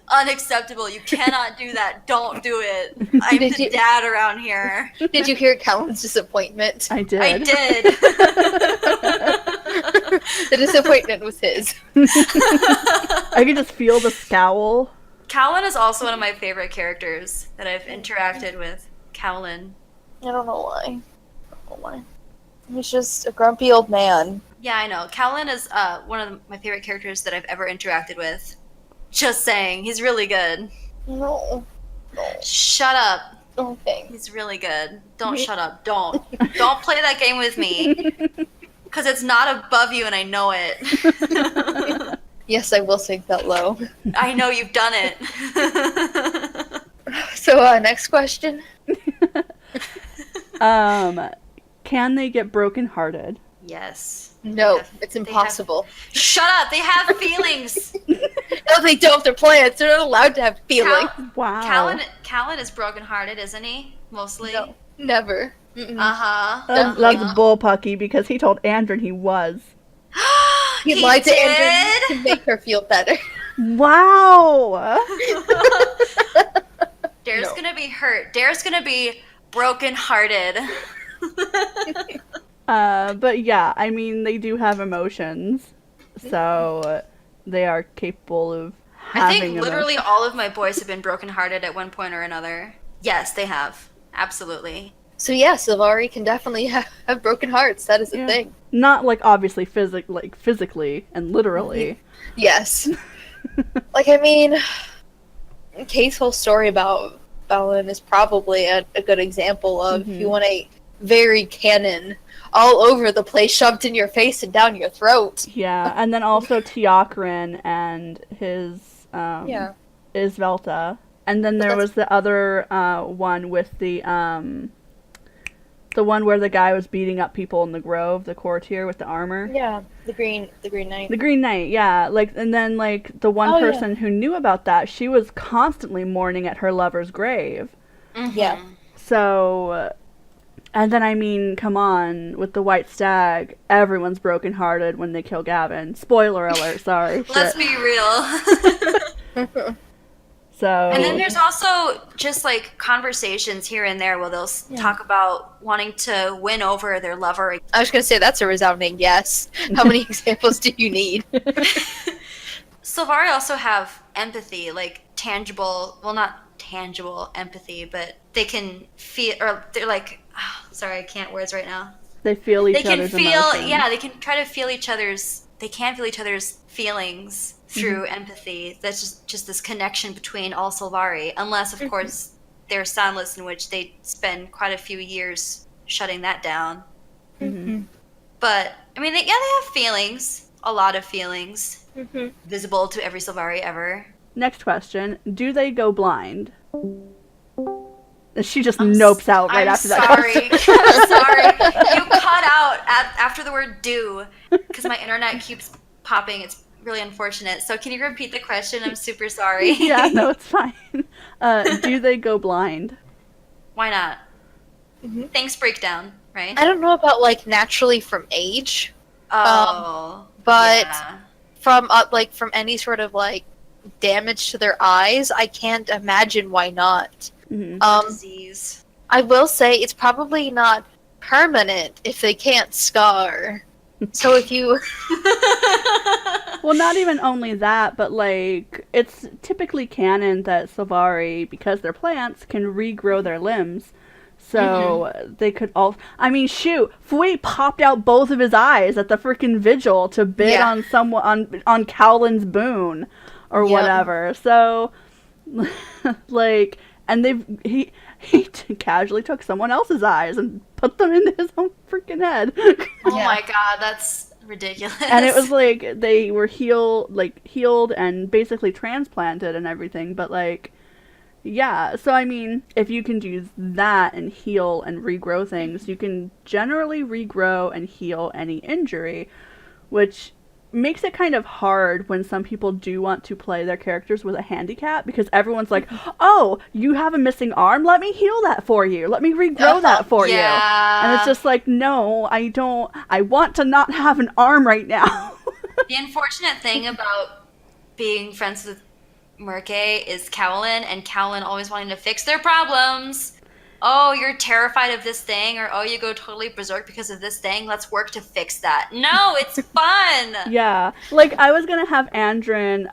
Unacceptable. You cannot do that. Don't do it. I'm the dad around here. Did you hear Callan's disappointment? I did. I did. The disappointment was his. I could just feel the scowl. Callan is also one of my favorite characters that I've interacted with. Callan. I don't know why. He's just a grumpy old man. Yeah, I know. Callan is one of my favorite characters that I've ever interacted with. Just saying, he's really good. No. Shut up. Okay. He's really good. Don't shut up. Don't play that game with me. Because it's not above you and I know it. Yes, I will sink that low. I know you've done it. So, next question. Can they get brokenhearted? Yes. No, it's impossible. Shut up! They have feelings! No, they don't. They're plants. They're not allowed to have feelings. Wow. Callan is brokenhearted, isn't he? Mostly? No, never. Uh-huh. That's bullpucky, because he told Andrin he was. He lied to Andrin to make her feel better. Wow! Dare's gonna be hurt. Dare's gonna be brokenhearted. But yeah, I mean, they do have emotions, so they are capable of having I think literally all of my boys have been brokenhearted at one point or another. Yes, they have. Absolutely. So yeah, Sylvari can definitely have broken hearts. That is a thing. Not like obviously physically and literally. Yes. Like, I mean, Kate's whole story about Balin is probably a good example of if you want a very canon all over the place shoved in your face and down your throat. Yeah, and then also Teokrin and his Isvelta. And then there was the other one with the one where the guy was beating up people in the grove, the courtier with the armor. Yeah, the Green Knight. The Green Knight, yeah. Like, and then like the one person who knew about that, she was constantly mourning at her lover's grave. Mm-hmm. Yeah. So, and then I mean, come on, with the White Stag, everyone's brokenhearted when they kill Gavin. Spoiler alert, sorry. Let's be real. So. And then there's also just like conversations here and there where they'll talk about wanting to win over their lover. I was going to say that's a resounding yes. How many examples do you need? Sylvari also have empathy, like tangible, well, not tangible empathy, but they can feel, or they're like, sorry, I can't words right now. They feel each other's emotions. Yeah, they can try to feel each other's, they can feel each other's feelings through empathy. That's just this connection between all Sylvari, unless, of course, they're Soundless, in which they spend quite a few years shutting that down. But, I mean, they have feelings, a lot of feelings, visible to every Sylvari ever. Next question. Do they go blind? She just nopes out right after that question. I'm sorry. You cut out after the word do, because my internet keeps popping. It's really unfortunate. So can you repeat the question? I'm super sorry. Yeah, no, it's fine. Do they go blind? Why not? Things break down, right? I don't know about, like, naturally from age. Oh. But from any sort of, like, damage to their eyes, I can't imagine why not. Disease. I will say it's probably not permanent if they can't scar. So if you... Well, not even only that, but, like, it's typically canon that Sylvari, because they're plants, can regrow their limbs. So they could all... I mean, shoot, Fui popped out both of his eyes at the freaking vigil to bid on someone, on Cowlin's boon, or whatever. So, like... And he casually took someone else's eyes and put them into his own freaking head. Oh my god, that's ridiculous. And it was like they were healed and basically transplanted and everything. But like, yeah. So I mean, if you can do that and heal and regrow things, you can generally regrow and heal any injury, which makes it kind of hard when some people do want to play their characters with a handicap, because everyone's like, oh, you have a missing arm? Let me heal that for you. Let me regrow that for you. And it's just like, no, I don't. I want to not have an arm right now. The unfortunate thing about being friends with Murke is Cowlin, and Cowlin always wanting to fix their problems. Oh, you're terrified of this thing, or oh, you go totally berserk because of this thing. Let's work to fix that. No, it's fun. Yeah. Like, I was going to have Andrin,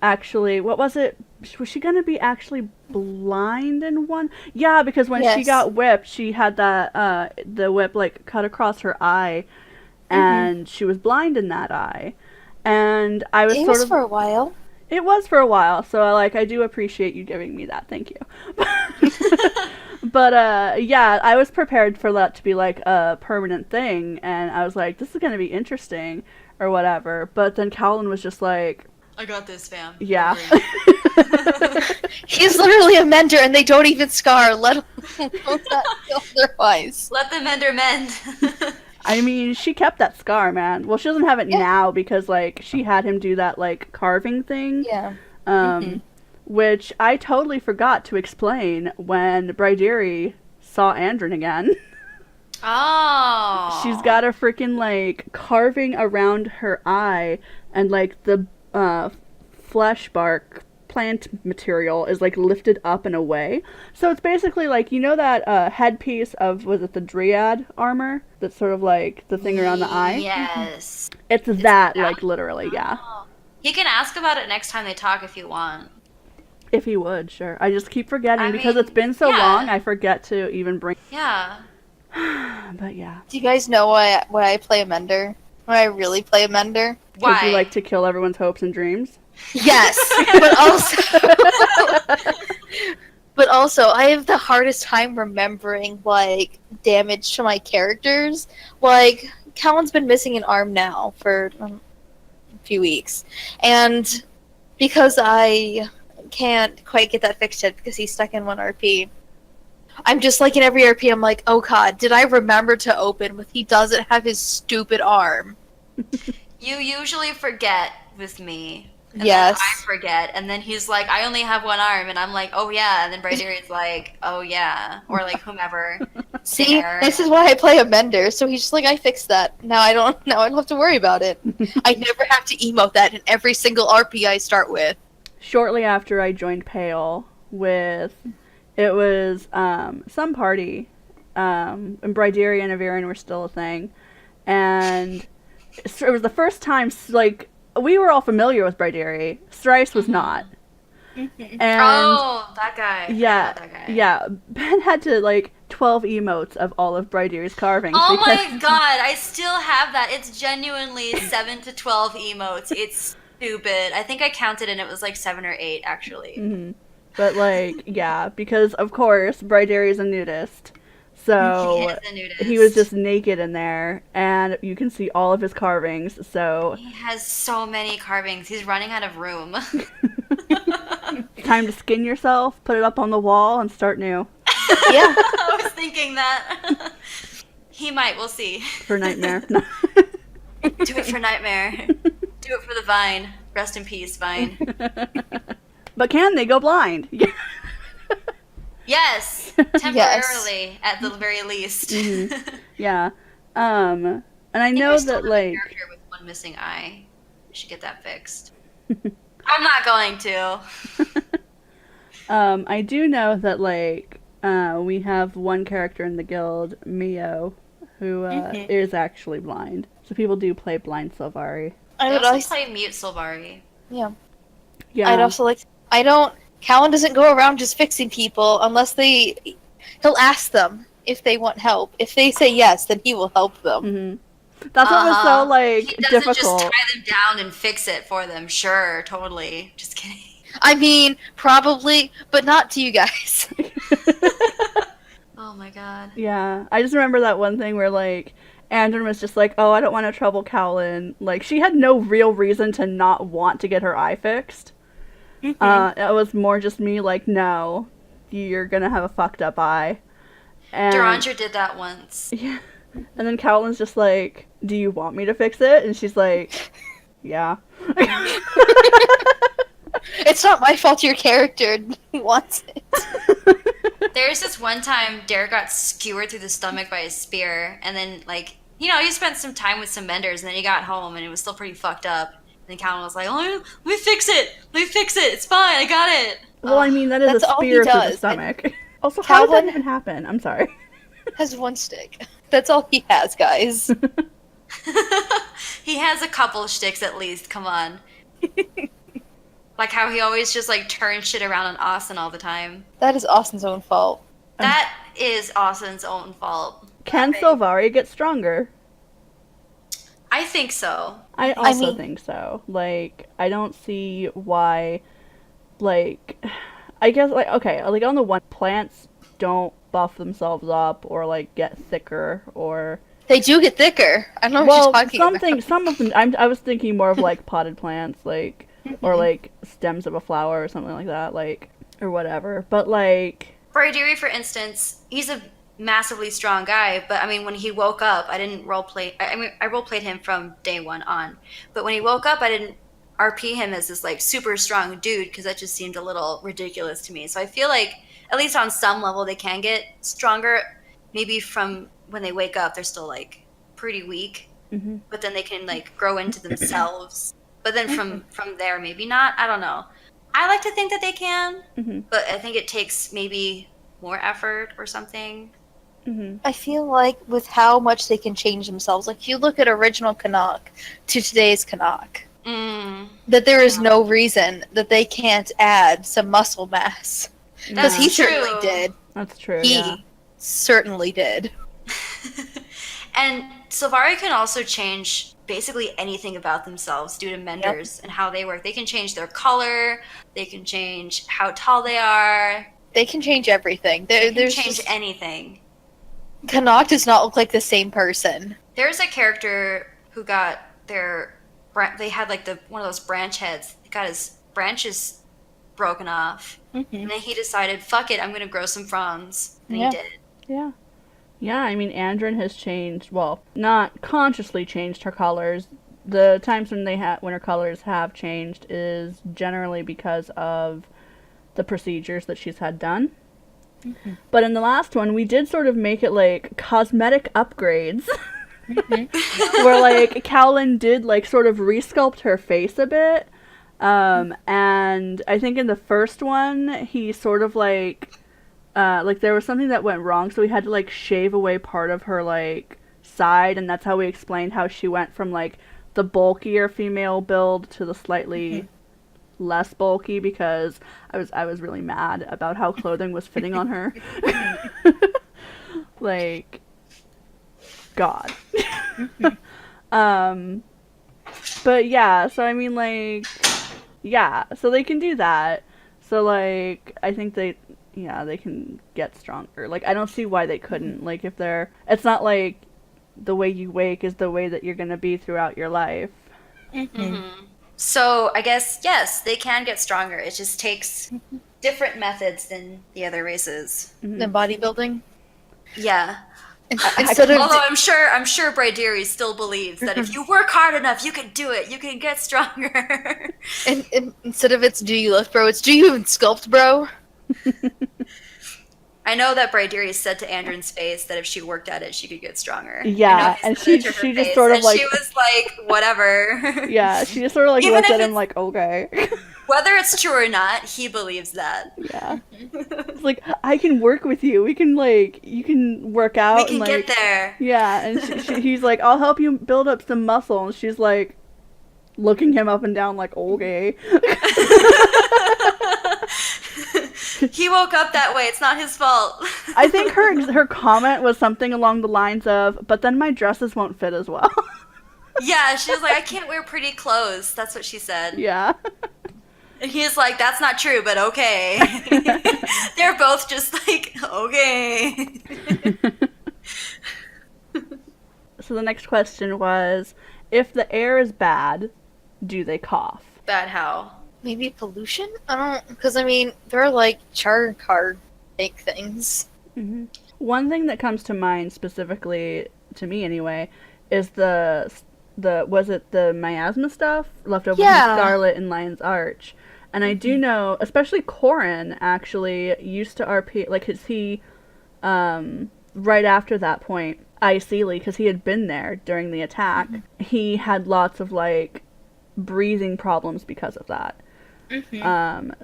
actually, what was it? Was she going to be actually blind in one? Yeah, because when she got whipped, she had that, the whip, like, cut across her eye, and she was blind in that eye. And I was It was for a while. It was for a while, so, like, I do appreciate you giving me that. Thank you. But, yeah, I was prepared for that to be, like, a permanent thing, and I was like, this is going to be interesting, or whatever. But then Cowlin was just like... I got this, fam. Yeah. He's literally a mender, and they don't even scar, let alone otherwise. Let the mender mend. I mean, she kept that scar, man. Well, she doesn't have it now, because, like, she had him do that, like, carving thing. Yeah. Which I totally forgot to explain when Bryderi saw Andrin again. Oh. She's got a freaking, like, carving around her eye, and, like, the flesh bark plant material is, like, lifted up and away. So it's basically, like, you know that headpiece of, was it the Dryad armor? That's sort of, like, the thing around the eye? Yes. It's that, like, literally, yeah. He can ask about it next time they talk if you want. If he would, sure. I just keep forgetting because it's been so long. I forget to even bring. Yeah. But yeah. Do you guys know why I play a mender? Why I really play a mender? Because you like to kill everyone's hopes and dreams. Yes, but also I have the hardest time remembering like damage to my characters. Like Callan's been missing an arm now for a few weeks, and because I can't quite get that fixed yet because he's stuck in one RP. I'm just like in every RP, I'm like, oh god, did I remember to open with he doesn't have his stupid arm? You usually forget with me. And yes. Then I forget, and then he's like, I only have one arm, and I'm like, oh yeah, and then Bryderi's like, oh yeah, or like whomever. See, this is why I play a mender, so he's just like, I fixed that. Now I don't have to worry about it. I never have to emote that in every single RP I start with. Shortly after I joined Pale it was some party, and Bryderi and Aviran were still a thing, and it was the first time, like, we were all familiar with Bryderi. Strice was not. And that guy. Yeah, that guy. Yeah. Ben had to, like, 12 emotes of all of Bryderi's carvings. Oh my god, I still have that. It's genuinely 7 to 12 emotes. It's stupid. I think I counted and it was like 7 or 8, actually. Mm-hmm. But, like, yeah, because, of course, Bryderi's a nudist. So he was just naked in there, and you can see all of his carvings, so... He has so many carvings. He's running out of room. Time to skin yourself, put it up on the wall, and start new. Yeah. I was thinking that. He might, we'll see. For Nightmare. Do it for Nightmare. Do it for the Vine. Rest in peace, Vine. But can they go blind? Yes, temporarily at the very least. Mm-hmm. Yeah, and I know that like character with one missing eye, we should get that fixed. I'm not going to. I do know that like we have one character in the guild, Mio, who is actually blind. So people do play blind Sylvari. I would also play mute Sylvari. Yeah. Yeah. I'd also like. I don't. Callan doesn't go around just fixing people unless he'll ask them if they want help. If they say yes, then he will help them. Mm-hmm. That's what was so, like, he doesn't difficult. Just tie them down and fix it for them. Sure, totally. Just kidding. I mean, probably, but not to you guys. Oh my god. Yeah, I just remember that one thing where, like, Andren was just like, oh, I don't want to trouble Callan. Like, she had no real reason to not want to get her eye fixed. Mm-hmm. It was more just me like, no, you're gonna have a fucked up eye. And Durandra did that once. Yeah. And then Callan's just like, do you want me to fix it? And she's like, yeah. It's not my fault your character wants it. There's this one time Derek got skewered through the stomach by a spear, and then, like, you know, he spent some time with some menders, and then he got home, and it was still pretty fucked up. And Callan was like, oh, let me fix it. It's fine. I got it. Well, I mean, that's a spear through the stomach. Also, how did that even happen? I'm sorry. Has one stick. That's all he has, guys. He has a couple shticks at least. Come on. Like how he always just, like, turns shit around on Austin all the time. That is Austin's own fault. That is Austin's own fault. Can Sylvari get stronger? I think so. I also think so. Like, I don't see why, like, I guess, like, okay, like, on the one, plants don't buff themselves up or, like, get thicker or... They do get thicker. I don't know what you're talking about. Some of them, I was thinking more of, like, potted plants, like, or, like, stems of a flower or something like that, like, or whatever. But, like... Bryderi, for instance, he's a massively strong guy, but I mean, when he woke up, I didn't roleplay. I mean, I roleplayed him from day one on, but when he woke up, I didn't RP him as this, like, super strong dude, because that just seemed a little ridiculous to me. So I feel like, at least on some level, they can get stronger. Maybe from when they wake up, they're still, like, pretty weak, but then they can, like, grow into themselves. But then from there, maybe not. I don't know. I like to think that they can, but I think it takes maybe more effort or something. I feel like with how much they can change themselves, like if you look at original Canuck to today's Canuck, that there is no reason that they can't add some muscle mass. Because he certainly did. That's true, He certainly did. And Sylvari can also change basically anything about themselves due to menders and how they work. They can change their color. They can change how tall they are. They can change everything. They can change anything. Canuck does not look like the same person. There's a character who got they had like one of those branch heads. He got his branches broken off. And then he decided, fuck it, I'm going to grow some fronds. And he did. Yeah. Yeah, I mean, Andrin has changed, well, not consciously changed her colors. The times when her colors have changed is generally because of the procedures that she's had done. But in the last one, we did sort of make it like cosmetic upgrades. Where like Cowlin did like sort of resculpt her face a bit. And I think in the first one, he sort of like there was something that went wrong, so we had to like shave away part of her like side, and that's how we explained how she went from like the bulkier female build to the slightly less bulky, because I was really mad about how clothing was fitting on her. Like, God. But yeah, so I mean, like, yeah, so they can do that. So like, I think they can get stronger. Like, I don't see why they couldn't. Like, it's not like the way you wake is the way that you're gonna be throughout your life. So I guess, yes, they can get stronger. It just takes different methods than the other races. Than bodybuilding? Yeah. Instead of Although I'm sure Bryderi still believes that if you work hard enough, you can do it. You can get stronger. and instead of it's do you lift, bro, it's do you even sculpt, bro? I know that Bryderi said to Andrin's face that if she worked at it, she could get stronger. Yeah, and she just sort of like... she was like, whatever. Yeah, she just sort of like looked at him like, okay. Whether it's true or not, he believes that. Yeah. It's like, I can work with you. We can, like, you can work out. We can and, like, get there. Yeah, and he's like, I'll help you build up some muscle. And she's like, looking him up and down like, okay. He woke up that way. It's not his fault. I think her comment was something along the lines of, but then my dresses won't fit as well. Yeah, she was like, I can't wear pretty clothes. That's what she said. Yeah. And he's like, that's not true, but okay. They're both just like, okay. So the next question was, if the air is bad, do they cough? Bad how? Maybe pollution? I don't... Because, I mean, they're like char car fake things. Mm-hmm. One thing that comes to mind specifically, to me anyway, is the was it the miasma stuff left over from Scarlet and Lion's Arch? And I do know, especially Corrin actually used to RP, like, he, right after that point, Sealy, because he had been there during the attack, he had lots of, like, breathing problems because of that.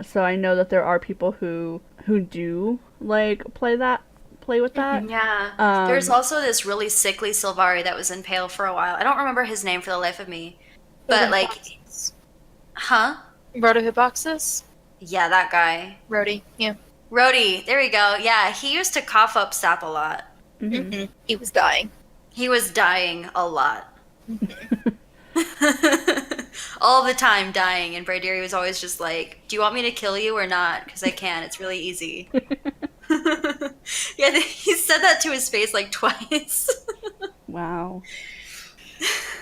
So I know that there are people who do, like, play with that. Yeah. There's also this really sickly Sylvari that was in Pale for a while. I don't remember his name for the life of me. But, like... Huh? Rhodohypoxis? Yeah, that guy. Rhodey, yeah. Rhodey, there we go. Yeah, he used to cough up sap a lot. He was dying. He was dying a lot. All the time dying, and Bryderi was always just like, do you want me to kill you or not? Because I can. It's really easy. Yeah, he said that to his face like twice. Wow.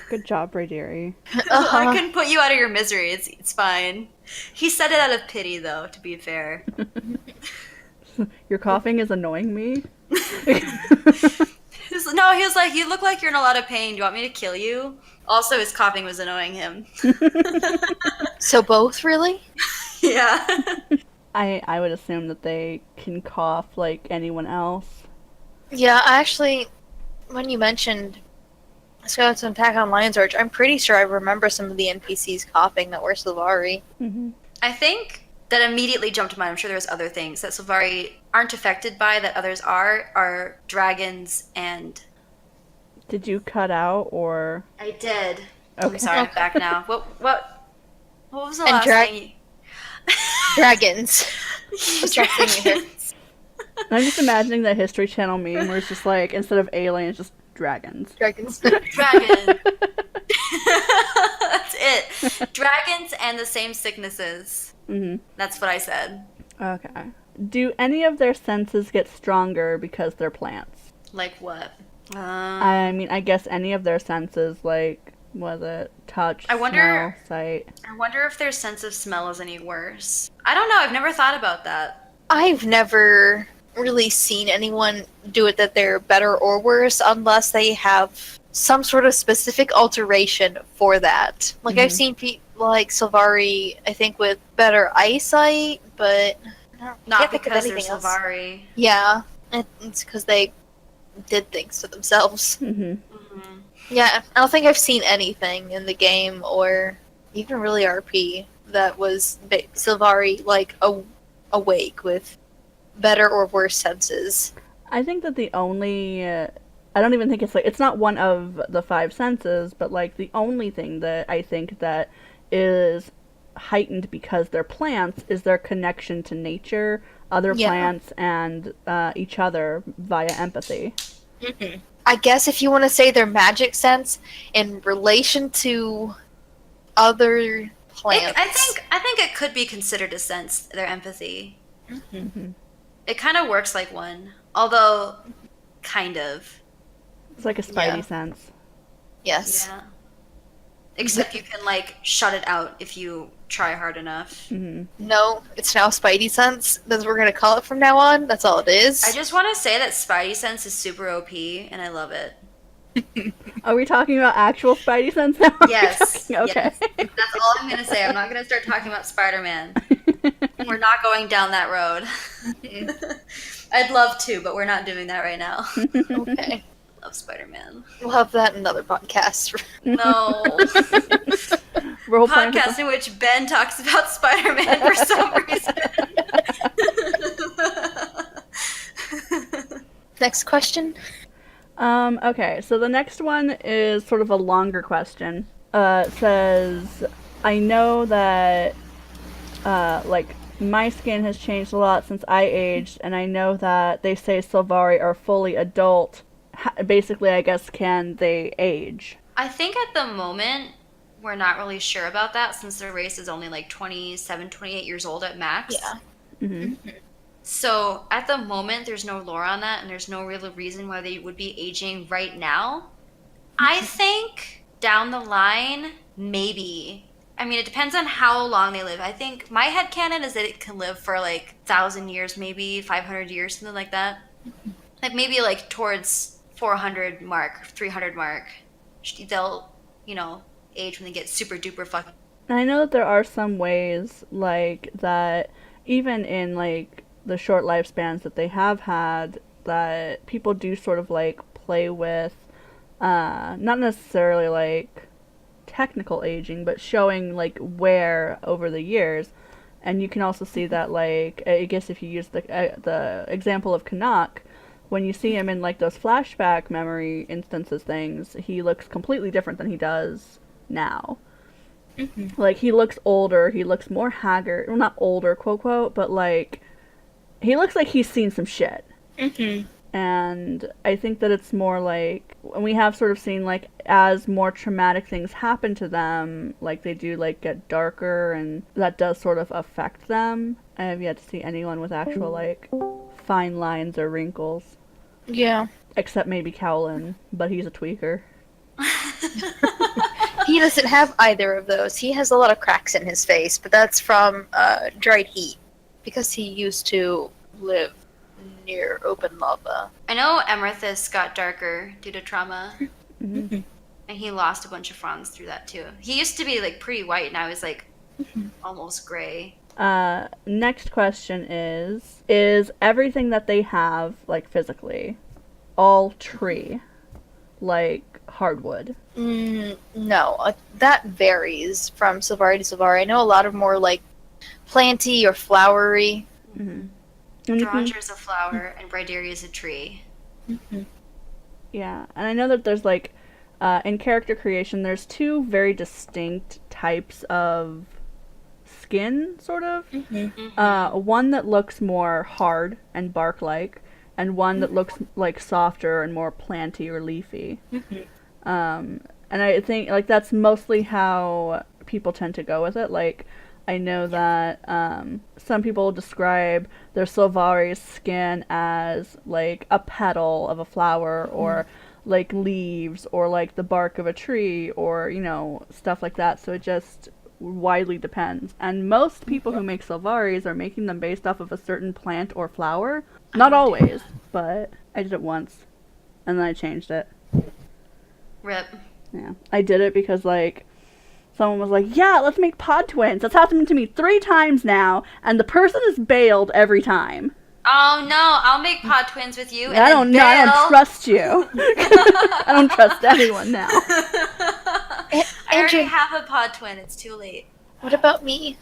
Good job, Bryderi. I couldn't put you out of your misery. It's fine. He said it out of pity, though, to be fair. Your coughing is annoying me? No, he was like, you look like you're in a lot of pain. Do you want me to kill you? Also, his coughing was annoying him. So both, really? Yeah. I would assume that they can cough like anyone else. Yeah, actually, when you mentioned Skeleton Attack on Lion's Arch, I'm pretty sure I remember some of the NPCs coughing that were Sylvari. I think that immediately jumped to mind. I'm sure there's other things that Sylvari aren't affected by that others are dragons and... Did you cut out, or...? I did. Okay. I'm sorry, I'm back now. What? What was the And last thing? Dragons. Dragons. I'm just imagining the History Channel meme where it's just like, instead of aliens, just dragons. Dragons. Dragon. That's it. Dragons and the same sicknesses. Mm-hmm. That's what I said. Okay. Do any of their senses get stronger because they're plants? Like what? I mean, I guess any of their senses, like, was it touch, I wonder- smell, sight? I wonder if their sense of smell is any worse. I don't know. I've never thought about that. I've never really seen anyone do it that they're better or worse unless they have some sort of specific alteration for that. Like, I've seen people like Sylvari, I think, with better eyesight, but Not can't think of because they're anything else. Sylvari. Yeah, it's because they did things to themselves. Mm-hmm. Mm-hmm. Yeah, I don't think I've seen anything in the game or even really RP that was Sylvari like awake with better or worse senses. I think that the only, I don't even think it's like, it's not one of the five senses, but like the only thing that I think that is heightened because they're plants is their connection to nature, other plants, and each other via empathy. Mm-hmm. I guess if you want to say their magic sense in relation to other plants. I think it could be considered a sense, their empathy. Mm-hmm. It kind of works like one. Although, kind of. It's like a spidey sense. Yes. Yeah. Except you can, like, shut it out if you try hard enough. Mm-hmm. No, it's now Spidey sense. That's what we're going to call it from now on. That's all it is. I just want to say that Spidey sense is super OP, and I love it. Are we talking about actual spidey sense now? Yes. Okay. Yes. That's all I'm going to say. I'm not going to start talking about Spider-Man. We're not going down that road. I'd love to, but we're not doing that right now. Okay. Love Spider-Man. We'll have that in another podcast. No. Role-playing Podcast in which Ben talks about Spider-Man for some reason. Next question. Okay, so the next one is sort of a longer question. It says, I know that, like, my skin has changed a lot since I aged, and I know that they say Sylvari are fully adult. Basically, I guess, can they age? I think at the moment, we're not really sure about that since their race is only like 27, 28 years old at max. Yeah. Mm-hmm. So at the moment, there's no lore on that, and there's no real reason why they would be aging right now. I think down the line, maybe. I mean, it depends on how long they live. I think my headcanon is that it can live for like 1,000 years, maybe 500 years, something like that. Like maybe like towards 400 mark, 300 mark. They'll, you know, age when they get super duper fucking. I know that there are some ways, like, that even in, like, the short lifespans that they have had, that people do sort of, like, play with, not necessarily, like, technical aging, but showing, like, wear over the years. And you can also see that, like, I guess if you use the example of Canuck, when you see him in, like, those flashback memory instances things, he looks completely different than he does now. Mm-hmm. Like, he looks older, he looks more haggard. Well, not older, quote, quote, but, like, he looks like he's seen some shit. Mm-hmm. And I think that it's more like, and we have sort of seen, like, as more traumatic things happen to them, like, they do, like, get darker, and that does sort of affect them. I have yet to see anyone with actual, like, fine lines or wrinkles. Yeah. Except maybe Cowlin, but he's a tweaker. He doesn't have either of those. He has a lot of cracks in his face, but that's from dried heat, because he used to live near open lava. I know Emerithus got darker due to trauma. Mm-hmm. And he lost a bunch of fronds through that too. He used to be like pretty white, now he's like almost gray. Next question is everything that they have, like, physically, all tree, like hardwood? No, that varies from Sylvari to Sylvari. I know a lot of more, like, planty or flowery. Mm-hmm. Dronjer is a flower, and Brideria is a tree. Mm-hmm. Yeah, and I know that there's, like, in character creation, there's two very distinct types of skin, sort of. Mm-hmm. One that looks more hard and bark-like, and one that looks like softer and more planty or leafy. Mm-hmm. And I think like that's mostly how people tend to go with it. Like, I know that some people describe their Sylvari's skin as like a petal of a flower, or like leaves, or like the bark of a tree, or, you know, stuff like that. So it just widely depends. And most people who make Sylvaris are making them based off of a certain plant or flower. Not always, but I did it once, and then I changed it. Rip. Yeah, I did it because, like, someone was like, yeah, let's make pod twins. That's happened to me 3 times now, and the person has bailed every time. Oh no, I'll make pod twins with you. And I don't know. I don't trust you. I don't trust anyone now. I already have a pod twin. It's too late. What about me?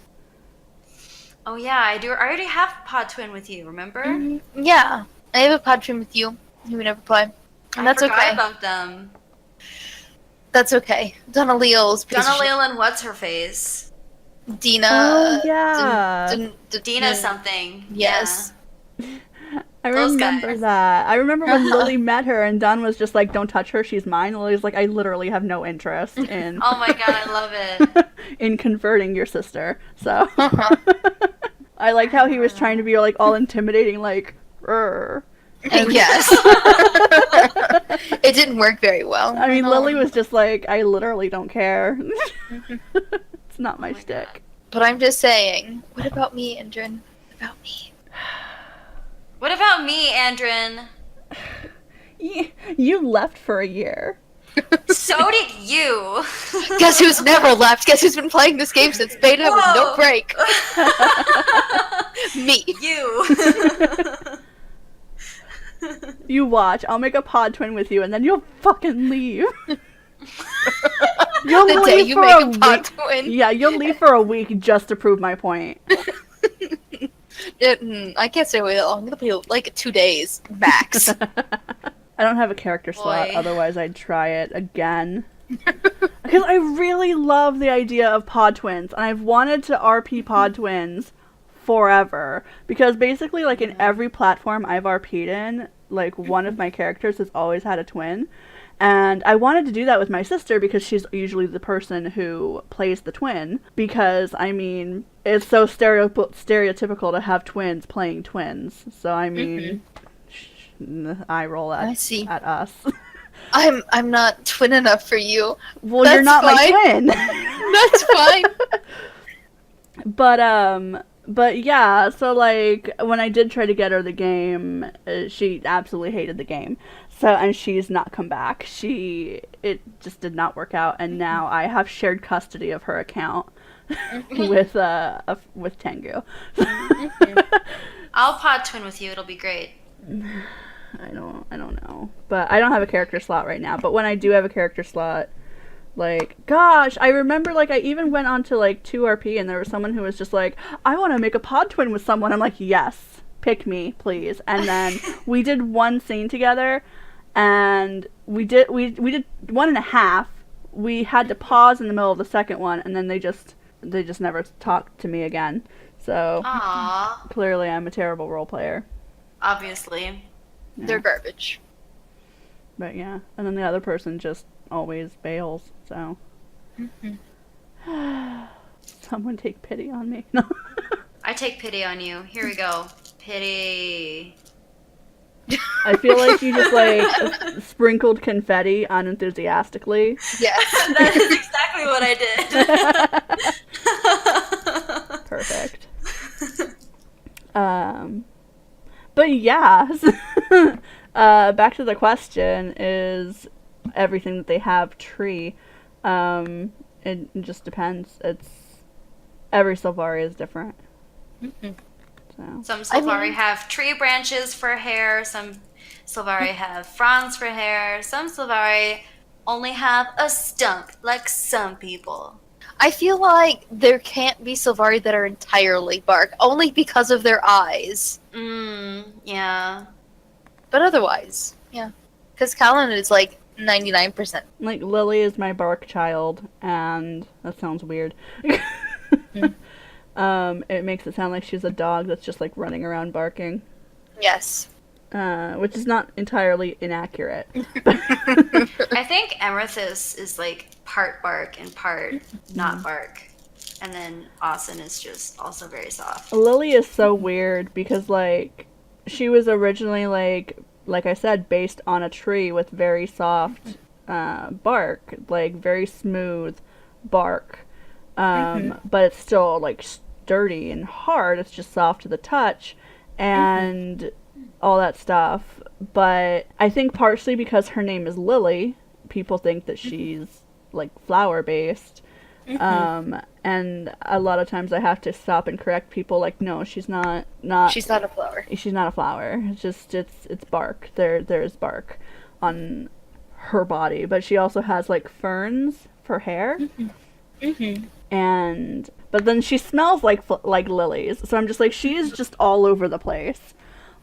Oh yeah, I do. I already have a pod twin with you. Remember? Mm-hmm. Yeah, I have a pod twin with you. You would never play, and that's I forgot okay. about them. That's okay. Donna Leal's Donna Leal and what's her face? Dina. Oh, yeah. Dina something. Yes. Yeah. I Those remember guys. that. I remember when Lily met her and Don was just like, don't touch her, she's mine. Lily's like, I literally have no interest in Oh my god, I love it. in converting your sister. So I liked how he was trying to be like all intimidating, like, And Yes. It didn't work very well. I mean, Lily was just like, I literally don't care. It's not my shtick. God. But I'm just saying, what about me, Indrin? What about me? What about me, Andrin? You left for a year. So did you. Guess who's never left? Guess who's been playing this game since beta with no Whoa. break? Me. You. You watch. I'll make a pod twin with you, and then you'll fucking leave. You'll The day leave you for make a a pod week. twin. Yeah, you'll leave for a week just to prove my point. I can't stay away that long. I'm gonna play like 2 days max. I don't have a character slot, Boy. otherwise I'd try it again. Because I really love the idea of pod twins, and I've wanted to RP pod twins forever. Because basically, like, in every platform I've RP'd in, like, one of my characters has always had a twin. And I wanted to do that with my sister because she's usually the person who plays the twin. Because, I mean, it's so stereotypical to have twins playing twins. So, I mean, I roll I see. at us. I'm not twin enough for you. Well, That's you're not my fine. twin. That's fine. But yeah, so like when I did try to get her the game, she absolutely hated the game. So, and she's not come back. It just did not work out, and now I have shared custody of her account with Tengu. I'll pod twin with you. It'll be great. I don't know. But I don't have a character slot right now. But when I do have a character slot, like, gosh, I remember, like, I even went on to, like, 2RP, and there was someone who was just like, I want to make a pod twin with someone. I'm like, yes, pick me, please. And then we did one scene together, and we did 1.5. We had to pause in the middle of the second one, and then they just never talked to me again. So, Aww. clearly I'm a terrible role player. Obviously. Yeah. They're garbage. But yeah, and then the other person just always bails, so. Someone take pity on me. No. I take pity on you. Here we go. Pity. I feel like you just, like, sprinkled confetti unenthusiastically. Yes. That is exactly what I did. Perfect. But yeah, back to the question, is everything that they have tree? It just depends. Every Sylvari is different. So. Some Sylvari have tree branches for hair, some Sylvari have fronds for hair, some Sylvari only have a stump, like some people. I feel like there can't be Sylvari that are entirely bark, only because of their eyes. Yeah. But otherwise, yeah. Because Callan is like 99%. Like, Lily is my bark child, and that sounds weird. It makes it sound like she's a dog that's just like running around barking. Yes. Which is not entirely inaccurate. I think Amethyst is like part bark and part not bark. And then Austin is just also very soft. Lily is so weird because, like, she was originally, like I said, based on a tree with very soft bark, like, very smooth bark. But it's still, like, sturdy and hard. It's just soft to the touch and all that stuff. But I think partially because her name is Lily, people think that she's, like, flower-based. And a lot of times I have to stop and correct people, like, no, she's not She's not a flower. She's not a flower. It's just it's bark. There's bark on her body, but she also has like ferns for hair. And but then she smells like lilies. So I'm just like, she is just all over the place.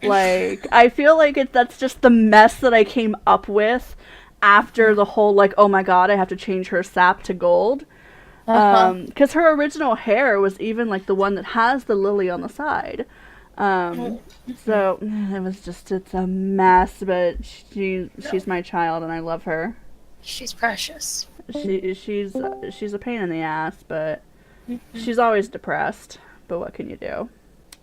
Like, I feel like that's just the mess that I came up with after the whole, like, oh my god, I have to change her sap to gold. Because her original hair was even, like, the one that has the lily on the side. So, it was just, it's a mess, but she's my child, and I love her. She's precious. She's a pain in the ass, but she's always depressed. But what can you do?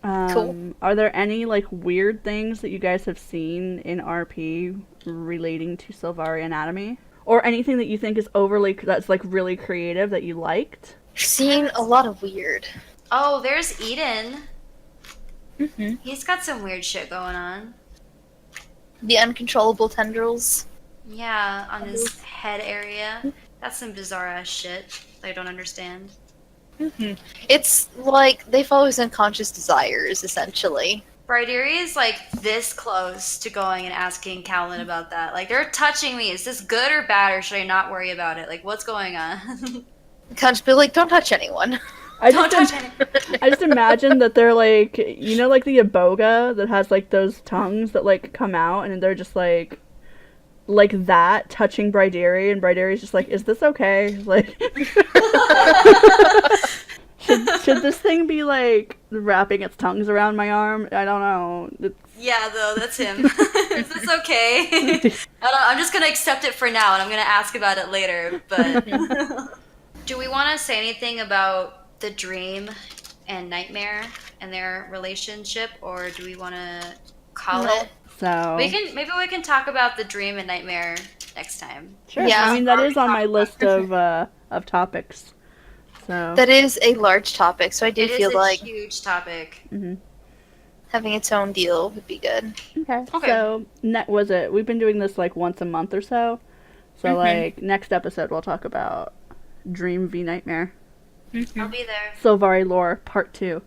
Cool. Are there any, like, weird things that you guys have seen in RP relating to Sylvari anatomy? Or anything that you think is that's, like, really creative that you liked? Seen a lot of weird. Oh, there's Eden. He's got some weird shit going on. The uncontrollable tendrils. Yeah, on his head area. That's some bizarre ass shit that I don't understand. It's like they follow his unconscious desires, essentially. Bryderi is like this close to going and asking Cowlin about that. Like, they're touching me. Is this good or bad, or should I not worry about it? Like, what's going on? Can't just be like, don't touch anyone. I just imagine that they're like, you know, like the iboga that has like those tongues that like come out, and they're just like that touching Bryderi, and Bryderi's just like, is this okay? Like, should this thing be like wrapping its tongues around my arm? I don't know. Yeah, though, that's him. Is this okay? I'm just gonna accept it for now, and I'm gonna ask about it later. But do we want to say anything about the dream and nightmare and their relationship, or do we want to call it? So maybe we can talk about the dream and nightmare next time. Sure. Yeah. I mean, that is on my list of topics. So That is a large topic, so I do feel like a huge topic. having its own deal would be good. Okay. So we've been doing this like once a month or so. So like next episode we'll talk about Dream v Nightmare. I'll be there. Sylvari lore part 2.